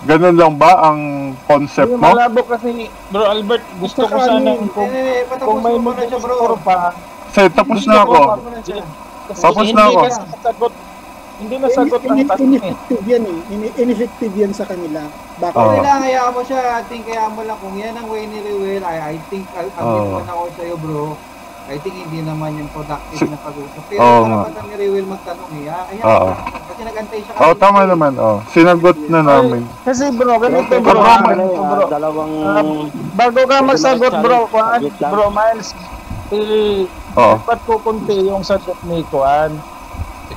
Ganun lang ba ang concept Yung mo? malabo kasi, Bro Albert, gusto ko sana kung may mo na siya, bro. mag-score pa. Say, tapos na ako. Kasi Tapos hindi na ako. kasi nasagot, hindi nasagot ang tanong eh. Ineffective yan eh. Ineffective yan sa kanila. Bakit? Oo. Kailangan hayaan mo siya. I think hayaan mo lang kung yan ang way ni Reuel. I think, ang naman ako sa'yo, bro. I think hindi naman yung productive na pag-usap. Pero karapatan ni Reuel magtanong eh. Hayaan mo. Kasi nag-antay siya. Oo, tama naman. Oh. Sinagot na namin. Kasi bro, ganito bro, bro. Dalawang... Bago ka magsagot bro, bro Miles, dapat ko kunti yung sagot ni Kuan.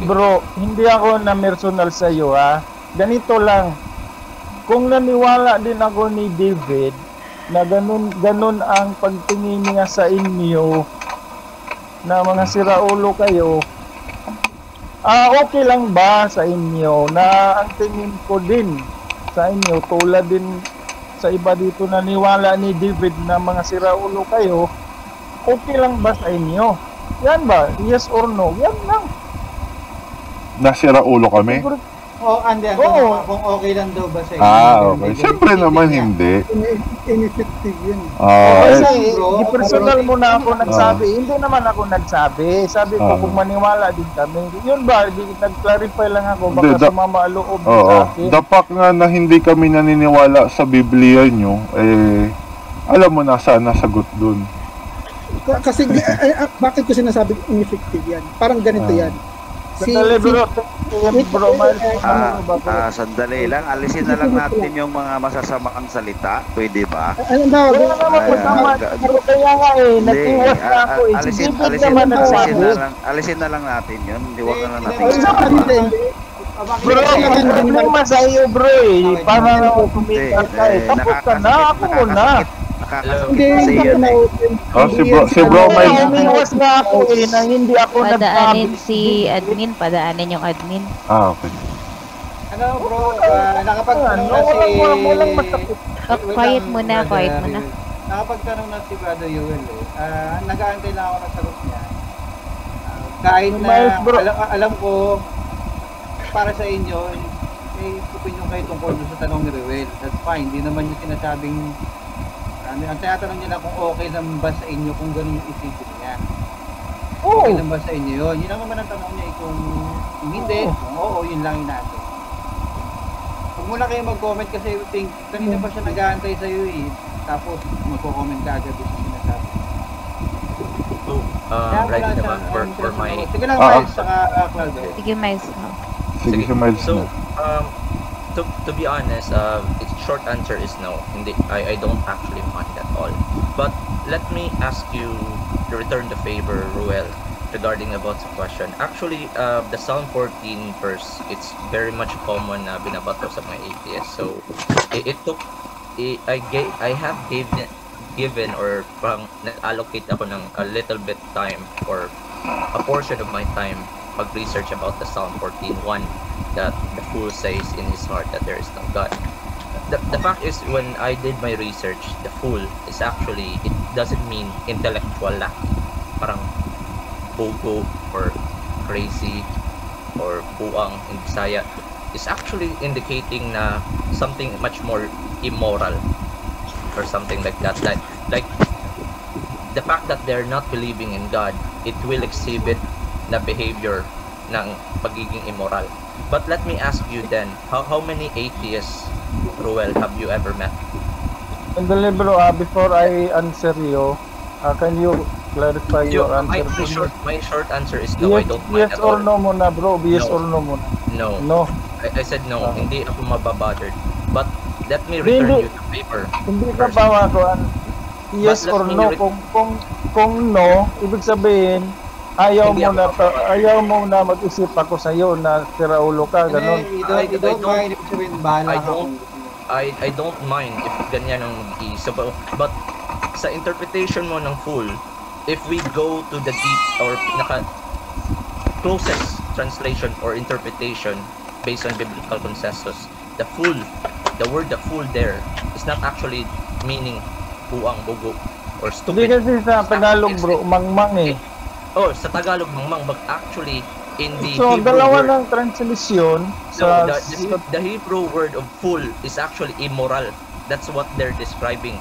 Bro, hindi ako na personal sa iyo ha. Ganito lang. Kung naniwala din ako ni David na ganun ang pagtingin niya sa inyo na mga siraulo kayo, okay lang ba sa inyo na ang tingin ko din sa inyo tulad din sa iba dito na niwala ni David na mga siraulo kayo, okay lang ba sa inyo? Yan ba? Yes or no? Yan lang. Nasira ulo kami? Andiyan. Kung okay lang daw ba sa inyo. Okay. Siyempre naman hindi. Ineffective yun. Kasi di personal mo na ako nagsabi. Hindi naman ako nagsabi. Sabi ko kung maniwala din kami. Yun ba? Nag-clarify lang ako. Baka sumama loob sa akin. Dapat nga na hindi kami naniniwala sa Biblia nyo, alam mo na saan nasagot dun. Kasi bakit ko sinasabi ineffective yan? Parang ganito yan. Sandali lang, alisin na lang natin yung mga masasamang salita, pwede ba? Kaya nga nag-iwas na ako alisin na lang natin yun, hindi wag na natin. Bro, problema sa iyo bro para kumita ka tapos ka na, ako muna. Si bro may umiwas nga ako na hindi ako padaanin si admin, padaanin yung admin. Okay. Ano bro, nakapagtanong na si... Quiet muna. Nakapagtanong na si Brother Joel nag-aantay lang ako ng sagot niya. Kahit na alam ko para sa inyo, may opinion kayo tungkol sa tanong ni Reuel. That's fine, hindi naman yung sinasabing ang tinatanong niya lang kung okay lang ba sa inyo kung gano'n yung isipin niya. Okay lang ba sa inyo yun? Yun lang naman ang tanong niya kung hindi, kung oo, yun lang yung natin. Huwag muna kayo mag-comment kasi I think kanina pa siya nag-aantay sa'yo tapos magko-comment ka agad sa sinasabi. So, right na ba for my... Sige lang, Miles, saka Claudio. Sige, Miles. Sige, Miles so, to be honest, its short answer is no. I don't actually mind at all. But let me ask you to return the favor, Reuel, regarding about the question. Actually, the Psalm 14 verse, it's very much common na binabato sa mga atheists. So I have given or parang allocate ako ng a little bit time or a portion of my time pag-research about the Psalm 14:1 that the fool says in his heart that there is no God. The fact is, when I did my research, the fool is actually, it doesn't mean intellectual lack. Parang bogo or crazy or buang in Bisaya is actually indicating na something much more immoral or something like that. Like the fact that they're not believing in God, it will exhibit na behavior ng pagiging immoral. But let me ask you then, how many atheists, Reuel, have you ever met? Sandali bro, before I answer you, can you clarify your answer? My short answer is no, I don't mind yes at all. Yes or no muna bro, yes or no muna. No. No. I said no. Hindi ako mababothered. But let me return you the favor. Hindi ka ba yes or no? Kung no, ibig sabihin, ayaw mo na mag-isip ako sa iyo na si Raulo ka, ganun. I don't mind if ganyan ang mag-iisip. But sa interpretation mo ng full, if we go to the deep or closest translation or interpretation based on biblical consensus, the word the full there is not actually meaning buang, bugo, or stupid. Hindi kasi sa Tagalog bro, mangmang eh. Oh, sa Tagalog mangmang, but actually in the so, Hebrew dalawa word, ng translation sa the Hebrew word of full is actually immoral. That's what they're describing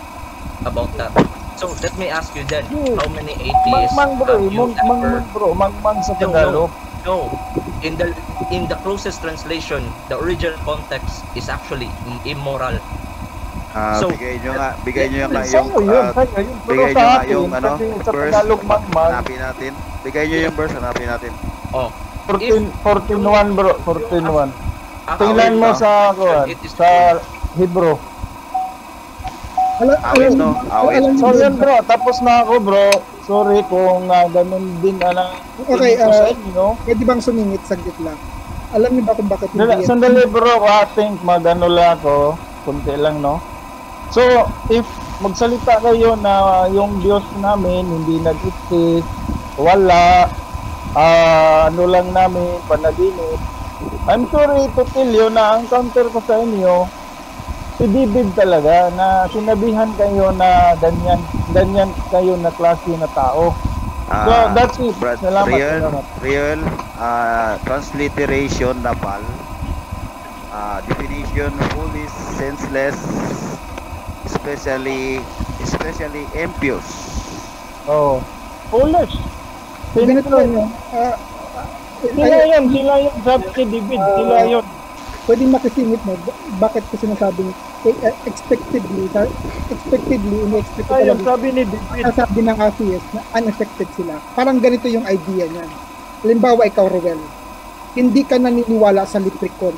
about that. So let me ask you then, how many atheists have you ever... Mangmang sa Tagalog. No. In the closest translation, the original context is actually immoral. So, bigay nyo nga yung verse, hanapin natin. Bigay nyo yung verse, hanapin natin. Oh. 14:1 bro, 14:1. Tingnan mo sa Hebrew. Awit, no? Awit. So yun bro, tapos na ako bro. Sorry kung ganun din okay, pwede bang sumingit saglit lang? Alam niyo ba kung bakit hindi? Sandali bro, I think magano lang ako, kunti lang no. So, if magsalita kayo na yung Diyos namin hindi nag-exist, wala, ano lang namin, panaginip, I'm sorry to tell you na ang counter ko sa inyo, si David talaga, na sinabihan kayo na ganyan kayo na klase na tao. So, that's it. Salamat. Real transliteration na pal. Definition, foolish, senseless, especially impious. Oh, foolish. Ganito yun. Sila yun, sabi si David, sila yun. Pwede makisingit mo, bakit ko sinasabing expectedly, ayun, sabi ni David. Sabi ng atheist na unaffected sila. Parang ganito yung idea niyan. Halimbawa, ikaw, Rowel, hindi ka naniniwala sa leprechaun.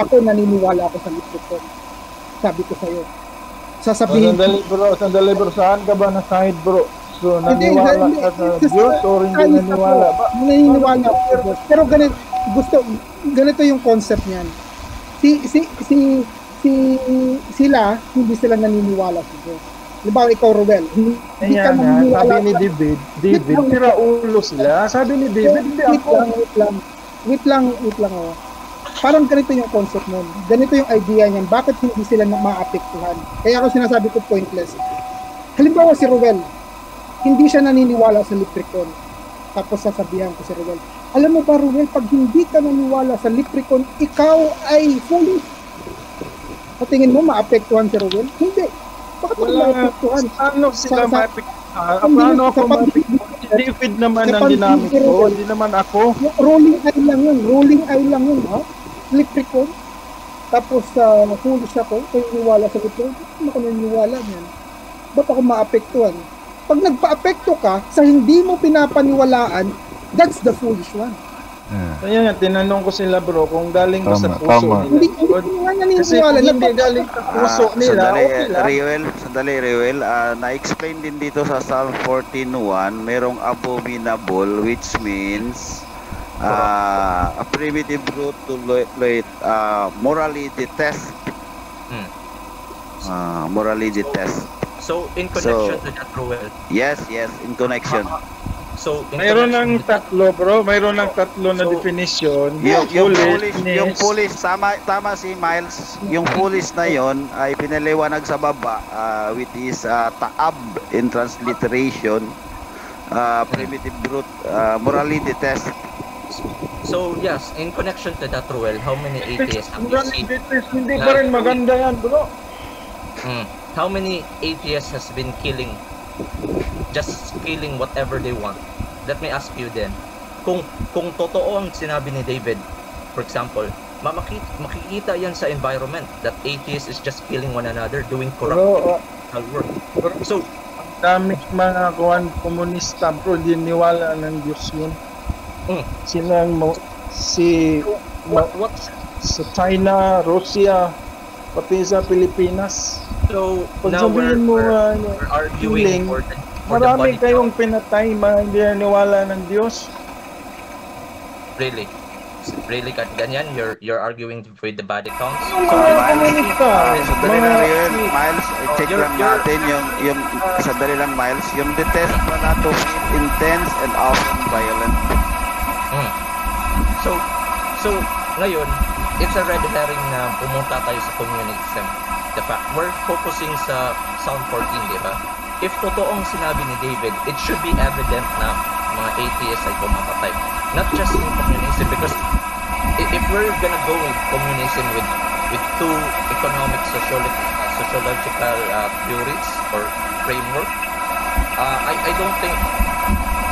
Ako naniniwala ako sa leprechaun. Sabi ko sa'yo. Sasabihin... Sandali bro, saan ka ba na side bro? So, naniwala ka sa Diyos o hindi naniwala ba? Naniniwala ako. Pero ganito yung concept niyan. Sila, hindi sila naniniwala sa Diyos. Halimbawa, ikaw, Rowel, hindi ka naniniwala. Sabi ni David, tira ulo sila. Sabi ni David, hindi ako. Wait lang. Parang ganito yung concept nun. Ganito yung idea niyan. Bakit hindi sila maapektuhan? Kaya ako sinasabi ko pointless. Halimbawa si Rowel, hindi siya naniniwala sa leprechaun. Tapos sasabihan ko si Rowel, alam mo ba Rowel, pag hindi ka naniniwala sa leprechaun, ikaw ay foolish. Sa tingin mo, maapektuhan si Rowel? Hindi. Bakit mo maapektuhan? Paano sila maapektuhan? Paano ako maapektuhan? David naman ang ginamit ko, hindi naman ako. Rolling eye lang yun, ha? Leprechaun. Tapos foolish ako, naniniwala sa leprechaun. Hindi ako naniniwala niyan. Ba't ako maapektuhan? Pag nagpa-apekto ka sa hindi mo pinapaniwalaan, that's the foolish one. Kaya nga, tinanong ko sila bro, kung galing ba sa puso nila. Hindi nga naniniwala. Kasi hindi galing sa puso nila, okay lang. Sandali, Reuel. Na-explain din dito sa Psalm 14:1, merong abominable, which means a primitive root to morally detest. Morally detest. So, in connection to that, Reuel. Yes, in connection. So, mayroon ng tatlo bro, mayroon ng tatlo na definition. Yung foolish, tama si Miles. Yung foolish na yon ay pinaliwanag sa baba, which is ta'ab in transliteration, primitive root, morally detest. So yes, in connection to that, Reuel, how many atheists have you seen? Hindi pa rin maganda yan bro. How many atheists has been killing whatever they want? Let me ask you then, kung totoo ang sinabi ni David, for example, makikita yan sa environment that atheists is just killing one another, doing corrupt work. So, dami mga komunista bro, hindi niwala ng Diyos yun. Silang si sa China, Russia, pati sa Pilipinas. So, Pag now sabihin mo we're healing, arguing for the marami body kayong pinatay, hindi naniwala ng Diyos. Really? Really, ganyan? You're arguing with the body counts? Sandali lang yun, Miles. Check lang natin yung sandali lang, Miles. Yung detest pala to feel intense and often violent. So, ngayon, it's a red herring na pumunta tayo sa communism. The fact, we're focusing sa Psalm 14, di ba? If totoong sinabi ni David, it should be evident na mga atheists ay pumatay. Not just in communism, because if we're gonna go with communism with two economic sociological theories or framework, I don't think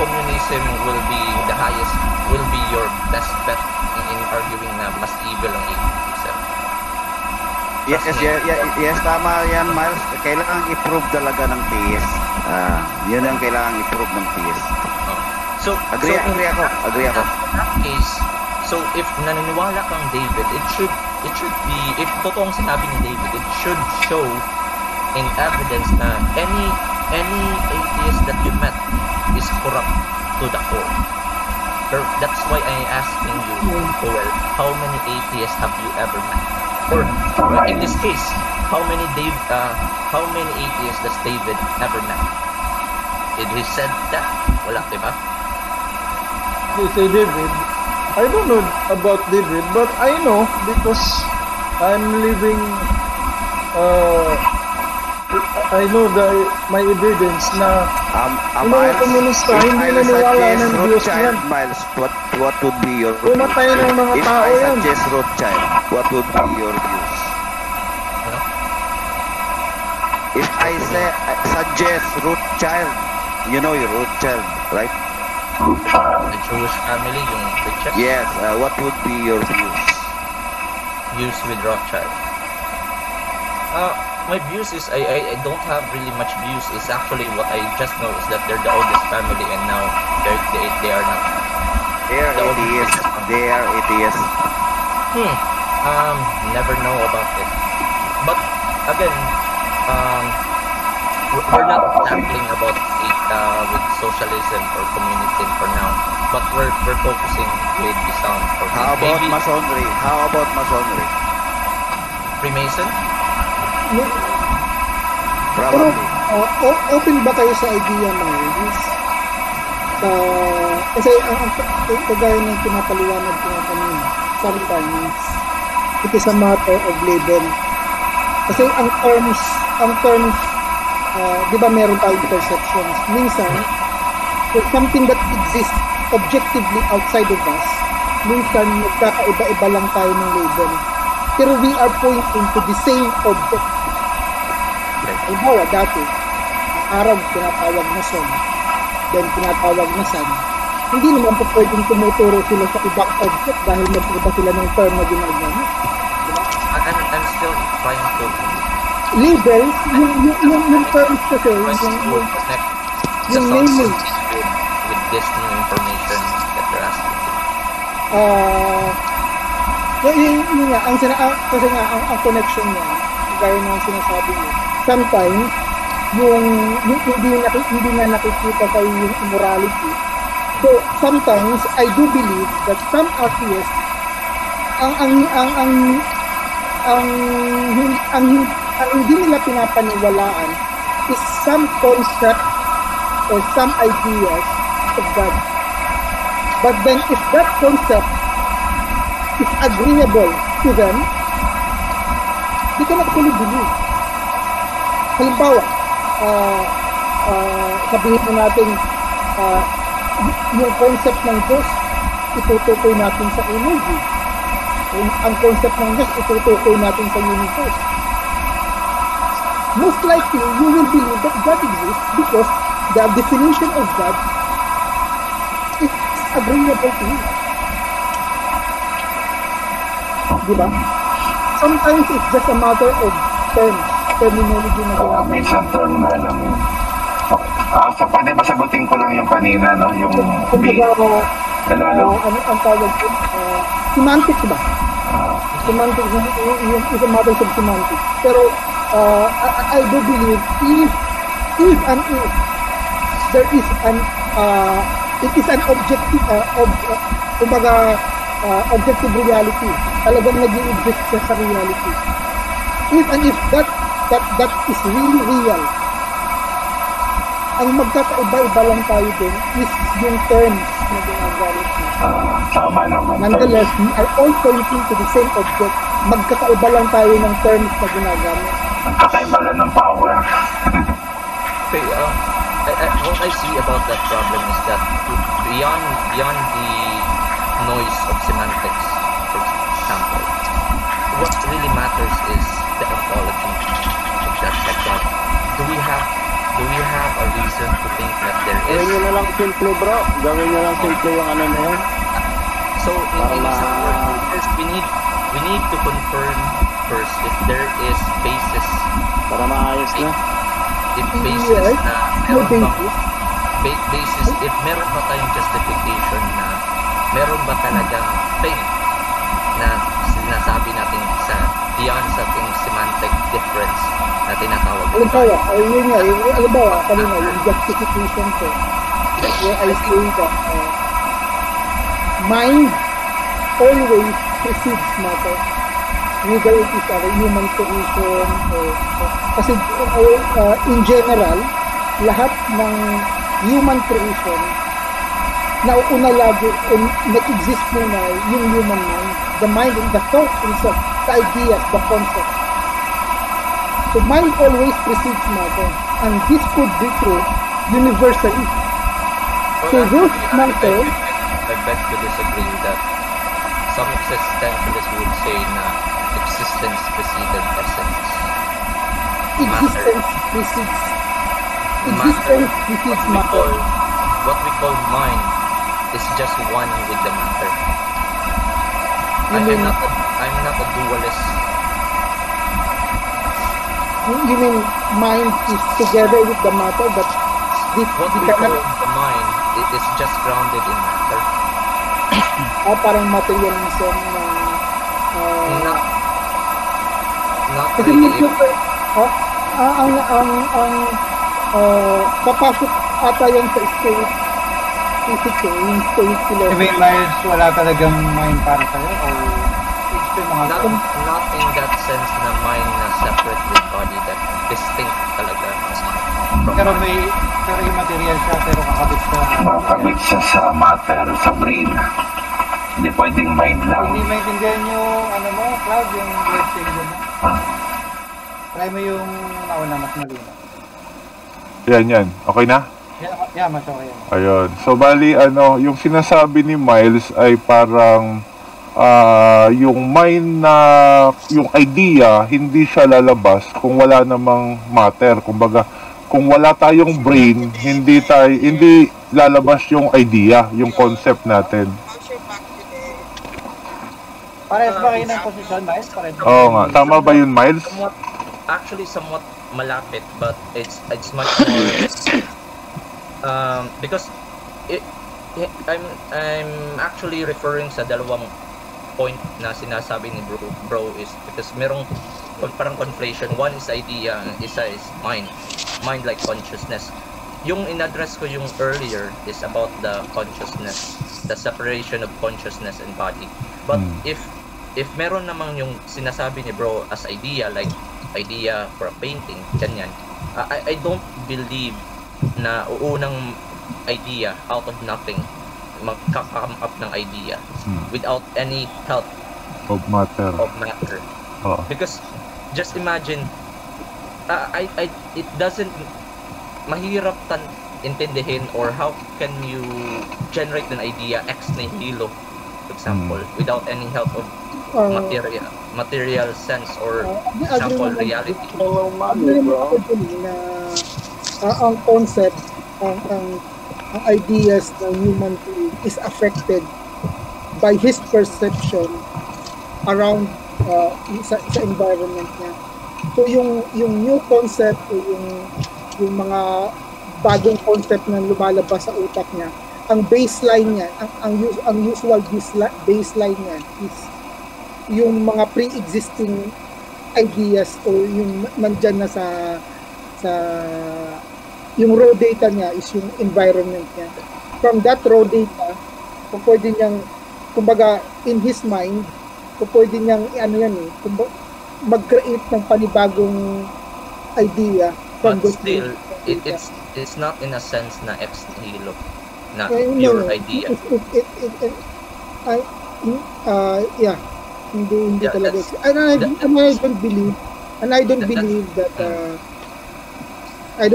communism will be the highest, will be your best bet in arguing na mas evil ang atheism. Yes, tama yan, Miles. Kailangan i-prove talaga ng theist. Yun ang kailangan i-prove ng theist. So, agree ako. In that case, so if naniniwala kang David, it should be, if totoong sinabi ni David, it should show in evidence na any atheist that you met is corrupt to the core. That's why I'm asking you, Joel, how many atheists have you ever met? Or in this case, how many atheists does David ever met? Did he said that? Wala, diba? You say David, I don't know about David, but I know because I'm living, I know my evidence na mga komunista hindi naniwala ng Diyos yan. Miles, what would be your views? Pumatay ng mga tao yan. If I suggest Rothschild, what would be your views? If I suggest Rothschild, you know your Rothschild, right? The Jewish family, yung Richard? Yes, what would be your views? Views with Rothschild? My views is, I don't have really much views. It's actually what I just know is that they're the oldest family and now they are not. They are atheists. They are atheists. Never know about it. But again, we're not tackling about it with socialism or communism for now. But we're focusing with the Psalm 14. How about Masonry? How about Masonry? Freemason? Probably. Pero, open ba kayo sa idea, Miles? Kasi ang kagaya ng pinapaliwanag ko nga kanina, sometimes it is a matter of label. Kasi ang terms, di ba meron tayong perceptions? Minsan, there's something that exists objectively outside of us. Minsan, nagkakaiba-iba lang tayo ng label. Pero we are pointing to the same object. Halimbawa, dati, ang araw tinatawag na sun, then tinatawag na sun. Hindi naman po pwedeng tumuturo sila sa ibang object dahil mag-iba sila ng term na ginagawa. Diba? I'm still trying to labels, yung terms kasi, yung naming. With this new information that you're asking. Yun nga, kasi nga, ang connection niya, gaya ng sinasabi niya, sometimes, yung hindi na nakikita kayo yung immorality. So, sometimes, I do believe that some atheists, ang hindi nila pinapaniwalaan is some concept or some ideas of God. But then, if that concept is agreeable to them, they cannot fully believe. Halimbawa, sabihin mo natin, yung concept ng Diyos, itutukoy natin sa energy. Ang concept ng Diyos, itutukoy natin sa universe. Most likely, you will believe that God exists because the definition of God is agreeable to you. Diba? Sometimes it's just a matter of terminology na ginagawa. Minsan term na alam yun. So, pwede ba sagutin ko lang yung kanina, no? Yung ano ang tawag ko? semantics ba? Semantics, is a matter of semantics. Pero I do believe if there is an it is an objective objective reality, talagang nag-i-exist siya sa reality. If that is really real, ang magkakaiba-iba lang tayo din is yung terms na ginagamit natin. Tama naman. Nonetheless, we are all pointing to the same object. Magkakaiba lang tayo ng terms na ginagamit. Magkakaiba lang ng power. Okay, what I see about that problem is that beyond the noise of semantics, for example, what really matters is the ontology of that sector. Do we have a reason to think that there is? Gawin nyo na lang simple, bro. Gawin nyo lang simple yung ano na yun. So in some words, first we need to confirm first if there is basis para maayos na. If basis na meron bang basis, if meron ba tayong justification na meron ba talagang thing na sinasabi natin sa beyond sa ating semantic difference na tinatawag. Halimbawa, yun nga, halimbawa, kanina, yung justification ko, where I say that mind always precedes matter, whether it is a human creation or kasi in general, lahat ng human creation nauuna lagi nag-exist muna yung human mind, the mind, the thought itself, the ideas, the concept. So mind always precedes matter, and this could be true universally. So those matter, I beg to disagree with that. Some existentialists would say na existence preceded essence. Existence precedes matter. What we call mind is just one with the matter. I'm not a dualist. You mean mind is together with the matter, but what we call the mind, it is just grounded in matter. Parang materialism na not really. Papasok ata yan sa spirit physics, yung spirit philosophy. May Miles, wala talagang mind para sa'yo? Or not in that sense na mind na separate with body, that distinct talaga. Pero yung material siya, pero kakabit siya sa matter, sa brain. Hindi pwedeng mind lang. Hindi maintindihan yung mo, Cloud, yung words mo. Try mo yung nauna mas malinaw. Yan. Okay na? Yeah, mas okay yan. Ayun. So, bali, yung sinasabi ni Miles ay parang yung mind na, yung idea, hindi siya lalabas kung wala namang matter. Kumbaga, kung wala tayong brain, hindi lalabas yung idea, yung concept natin. Parehas ba kayo ng posisyon, Miles? Oo nga. Tama ba yun, Miles? Somewhat malapit, but it's much more because I'm actually referring sa dalawang point na sinasabi ni bro is because merong parang conflation. One is idea, isa is mind like consciousness. Yung in-address ko yung earlier is about the consciousness, the separation of consciousness and body. But if meron namang yung sinasabi ni bro as idea, like idea for a painting, ganyan, I don't believe na uunang idea out of nothing, magka-come up ng idea without any help of matter. Because just imagine, it doesn't, mahirap intindihin, or how can you generate an idea ex nihilo, for example, without any help of material sense or sample reality. Ang concept, ang ideas ng human being is affected by his perception around sa environment niya. So yung new concept o yung mga bagong concept na lumalabas sa utak niya ang baseline niya, ang usual baseline niya is yung mga pre-existing ideas o yung nandyan na sa yung raw data niya is yung environment niya. From that raw data, kung pwede niyang, kumbaga, in his mind, kung pwede niyang, mag-create ng panibagong idea from But those still, data. it's not in a sense na ex nihilo, na pure idea. Yeah, hindi Yeah, talaga. that's- And I don't believe that I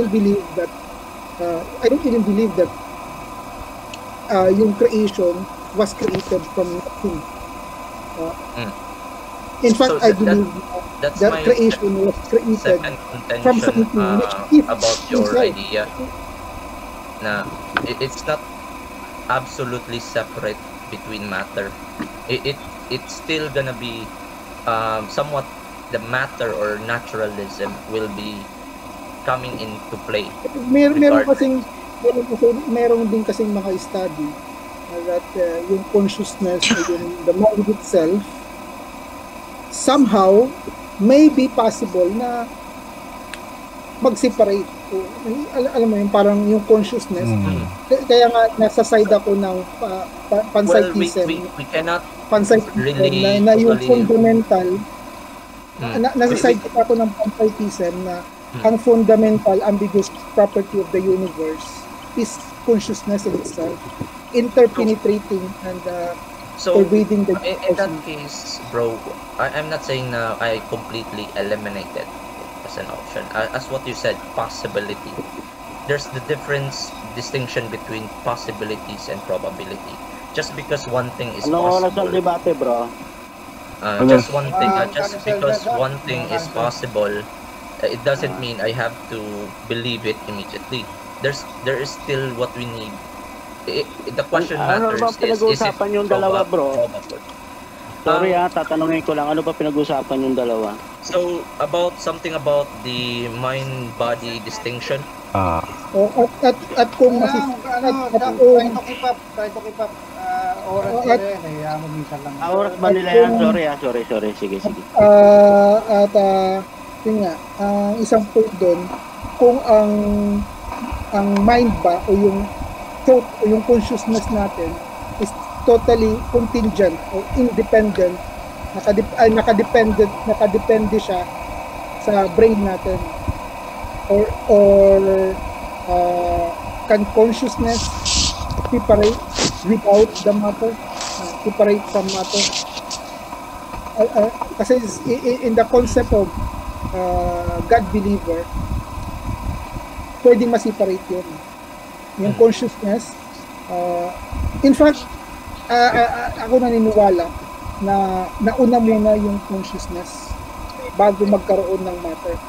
don't even believe that yung creation was created from nothing. In fact, I believe that's that my creation was created second from contention something which is about your inside. idea na it's not absolutely separate between matter. It's still gonna be somewhat the matter or naturalism will be coming into play. Meron din kasing mga study that yung consciousness o yung the mind itself somehow may be possible na mag-separate. Alam mo yung parang yung consciousness. Kaya nga nasa side ako ng panpsychism. We cannot panpsychism really na yung totally- fundamental nasa side ako ng panpsychism na ang fundamental ambiguous property of the universe is consciousness in itself, interpenetrating and pervading the in that case, bro, I'm not saying na I completely eliminated as an option. As what you said, possibility. There's the distinction between possibilities and probability. Just because one thing is Anong oras possible. ang debate, bro? Just one thing, just because one thing is possible, it doesn't mean I have to believe it immediately. There is still what we need. The question Ano matters ba is it pinag-uusapan yung dalawa, bro? probable? Sorry tatanungin ko lang, ano ba pinag-uusapan yung dalawa? So, something about the mind-body distinction. At kung try to keep up oras nila yan, minsan lang. Oras ba nila yan? Sorry. Sige. Yun nga, isang point doon, kung ang mind ba o yung thought o yung consciousness natin is totally contingent or independent, nakadepende siya sa brain natin, or can consciousness separate without the matter, separate from matter? Kasi in the concept of God believer, pwedeng ma-separate yun. Yung consciousness, in fact, ako naniniwala na nauna muna yung consciousness bago magkaroon ng matter.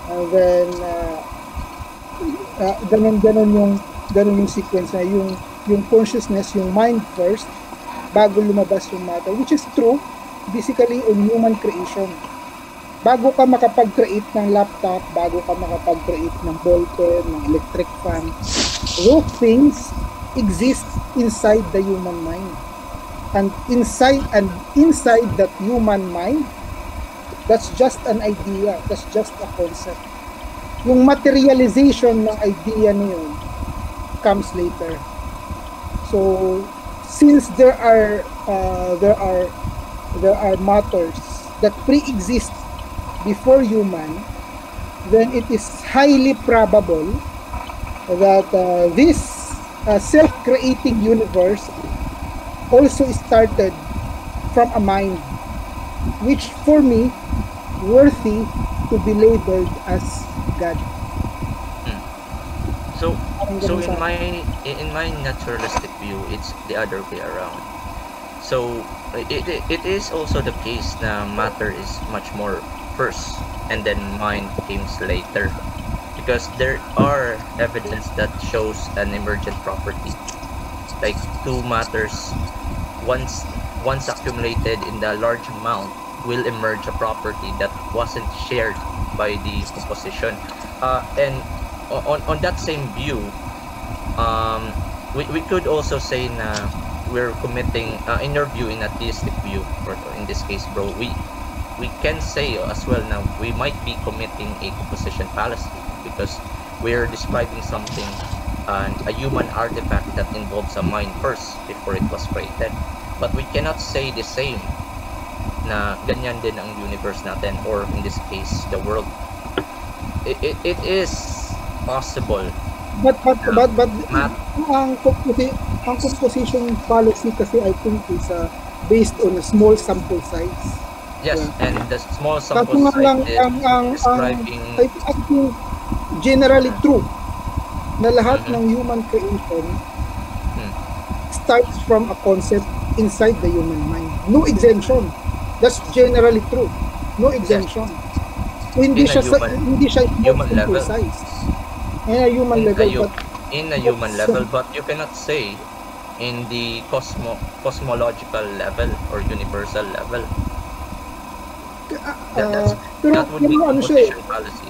And then ganun yung sequence na yung consciousness, yung mind first bago lumabas yung matter, which is true basically on human creation. Bago ka makapag-create ng laptop, bago ka makapag-create ng ballpen, ng electric fan, those things exist inside the human mind. And inside that human mind, that's just an idea, that's just a concept. Yung materialization ng idea na yun comes later. So since there are matters that pre-exist before human, then it is highly probable that this self-creating universe also started from a mind, which for me worthy to be labeled as God. So in my naturalistic view, it's the other way around. So it is also the case na matter is much more first and then mind comes later, because there are evidence that shows an emergent property, like two matters once accumulated in the large amount will emerge a property that wasn't shared by the composition, and on that same view, we could also say na we're committing, in your view, in a theistic view, or in this case, bro, we can say as well now we might be committing a composition fallacy because we're describing something, a human artifact that involves a mind first before it was created. But we cannot say the same na ganyan din ang universe natin, or in this case, the world. It is possible. But ang composition fallacy kasi I think is based on a small sample size. Yes, and the small sample Kaso nga size lang, is describing... I think generally true na lahat ng human creation starts from a concept inside the human mind. No exemption. That's generally true. No exemption. So, hindi siya human level. Size. In a human level, in a human level, but you cannot say in the cosmological level or universal level. That would be composition fallacy.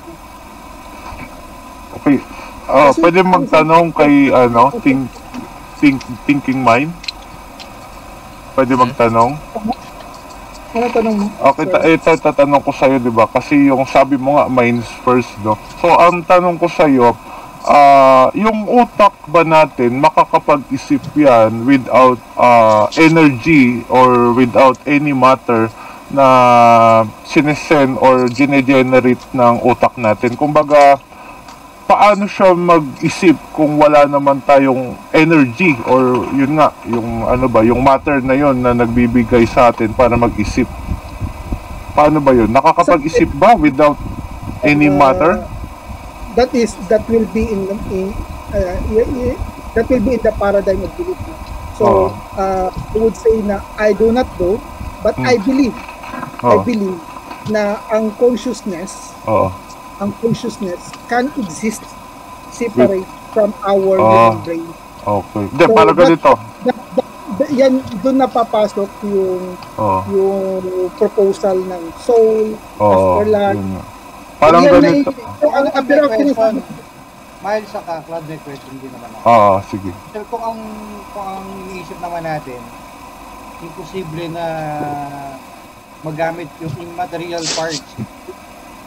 Okay. Pwede magtanong kay thinking mind? Pwede magtanong? Ano tanong mo? Okay, ito tatanong ko sa'yo, di ba? Kasi yung sabi mo nga, minds first, no? So, ang tanong ko sa'yo, yung utak ba natin, makakapag-isip yan without energy or without any matter na sinesend or generate ng utak natin? Kumbaga, paano siya mag-isip kung wala naman tayong energy or yun nga, yung yung matter na yun na nagbibigay sa atin para mag-isip? Paano ba yun? Nakakapag-isip ba without any matter? That will be in the paradigm of belief. So I would say na I do not know, but I believe na ang consciousness can exist separate from our human brain. Okay. Hindi, so, para ganito. Yan, doon napapasok yung proposal ng soul, afterlife. Parang ganito. Miles saka Cloud, may question din naman ako. Sige. So, kung ang iniisip naman natin, imposible na magamit yung immaterial parts.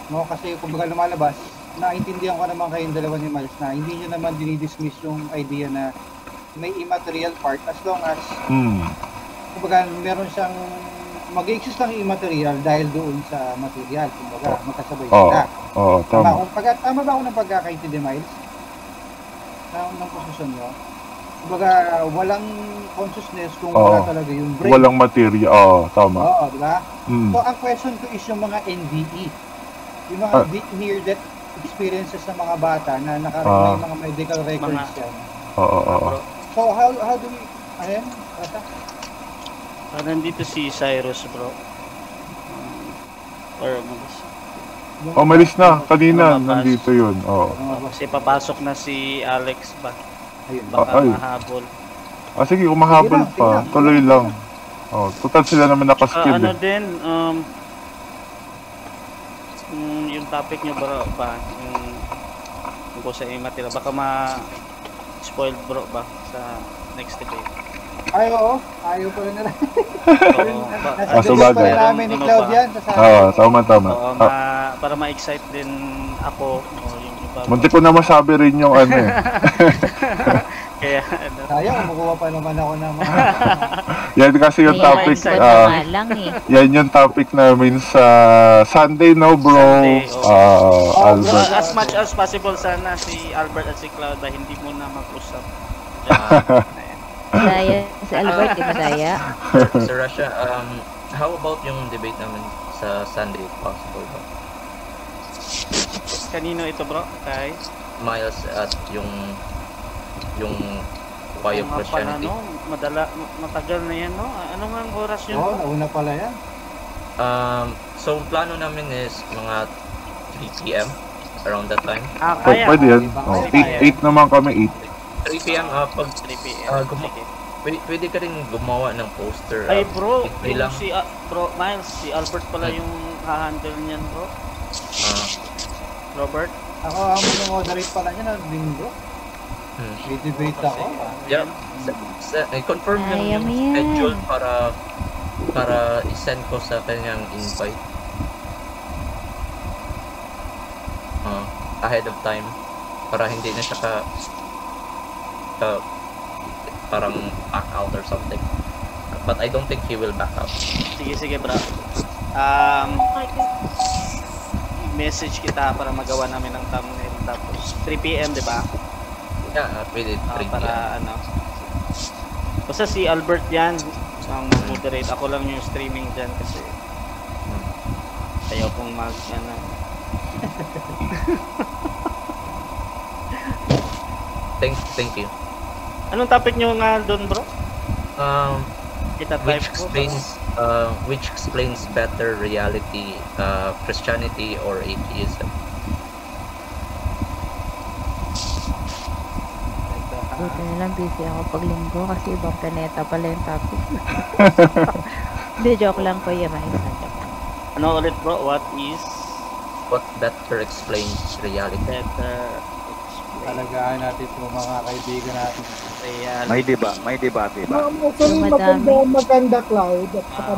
No, kasi kumbaga lumalabas, naintindihan ko naman kayong dalawa ni Miles na hindi niya naman dinidismiss yung idea na may immaterial part as long as kumbaga meron siyang mag-exist lang yung immaterial dahil doon sa material, kumbaga magkasabay sila. Tama. Tama ba ako ng pagkakaintindi, Miles? Ng posisyon nyo? Kumbaga walang consciousness kung wala talaga yung brain. Walang material. Tama. Diba? So ang question ko is yung mga NDE. Yung mga near-death experiences ng mga bata na may mga medical records yan. So, how do we... Ayan? Bata? Nandito si Cyrus, bro. Or umalis. Umalis na. Kanina, nandito yun. Kasi papasok na si Alex ba? Baka mahabol. Sige, kung mahabol pa, tuloy lang. Total sila naman nakaskid. Ano din, yung topic nyo bro ba, yung tungkol sa immaterial, baka ma-spoiled bro ba sa next debate? Oo. Ayaw pa rin nila. Sabagay. Namin ni Cloud yan. Tama. Para ma-excite din ako. Munti ko na masabi rin yung Kaya sayang, makuha pa naman ako ng mga... Yan kasi yung topic. Yan yung topic namin sa Sunday, no bro? Sunday, Albert. As much as possible sana si Albert at si Cloud ay hindi muna mag-usap. Daya, si Albert, di madaya. Sir Rasha, how about yung debate namin sa Sunday, if possible ba? Kanino ito bro? Kay? Miles at yung Why of Christianity. Matagal na yan, no? Ano nga ang oras yun? Nauna pala yan. So, plano namin is mga 3 p.m. around that time. Pwede yan. 8 naman kami, 8. 3 p.m. Pag 3 p.m. Pwede ka rin gumawa ng poster. Ay bro, bro Miles, si Albert pala yung ha-handle niyan bro. Robert? Ako ang mag-moderate pala niya na bingo. May debate ako. Yeah. Confirm yung schedule para i-send ko sa kanyang invite. Ahead of time para hindi na siya parang back out or something. But I don't think he will back out. Sige bro. Message kita para magawa namin ng thumbnail tapos 3 PM, di ba? Yeah, we did 3 PM. Para ano. Basta si Albert yan ang moderate. Ako lang yung streaming dyan kasi ayaw kong Thank you. Anong topic nyo nga doon, bro? Which explains better reality, Christianity or atheism? Buti na lang busy ako pag linggo kasi ibang planeta pala yung topic. Hindi, joke lang ko yun. Ano ulit, bro? What better explains reality? Talagaan natin itong mga kaibigan natin. May debate ba? Maganda cloud at saka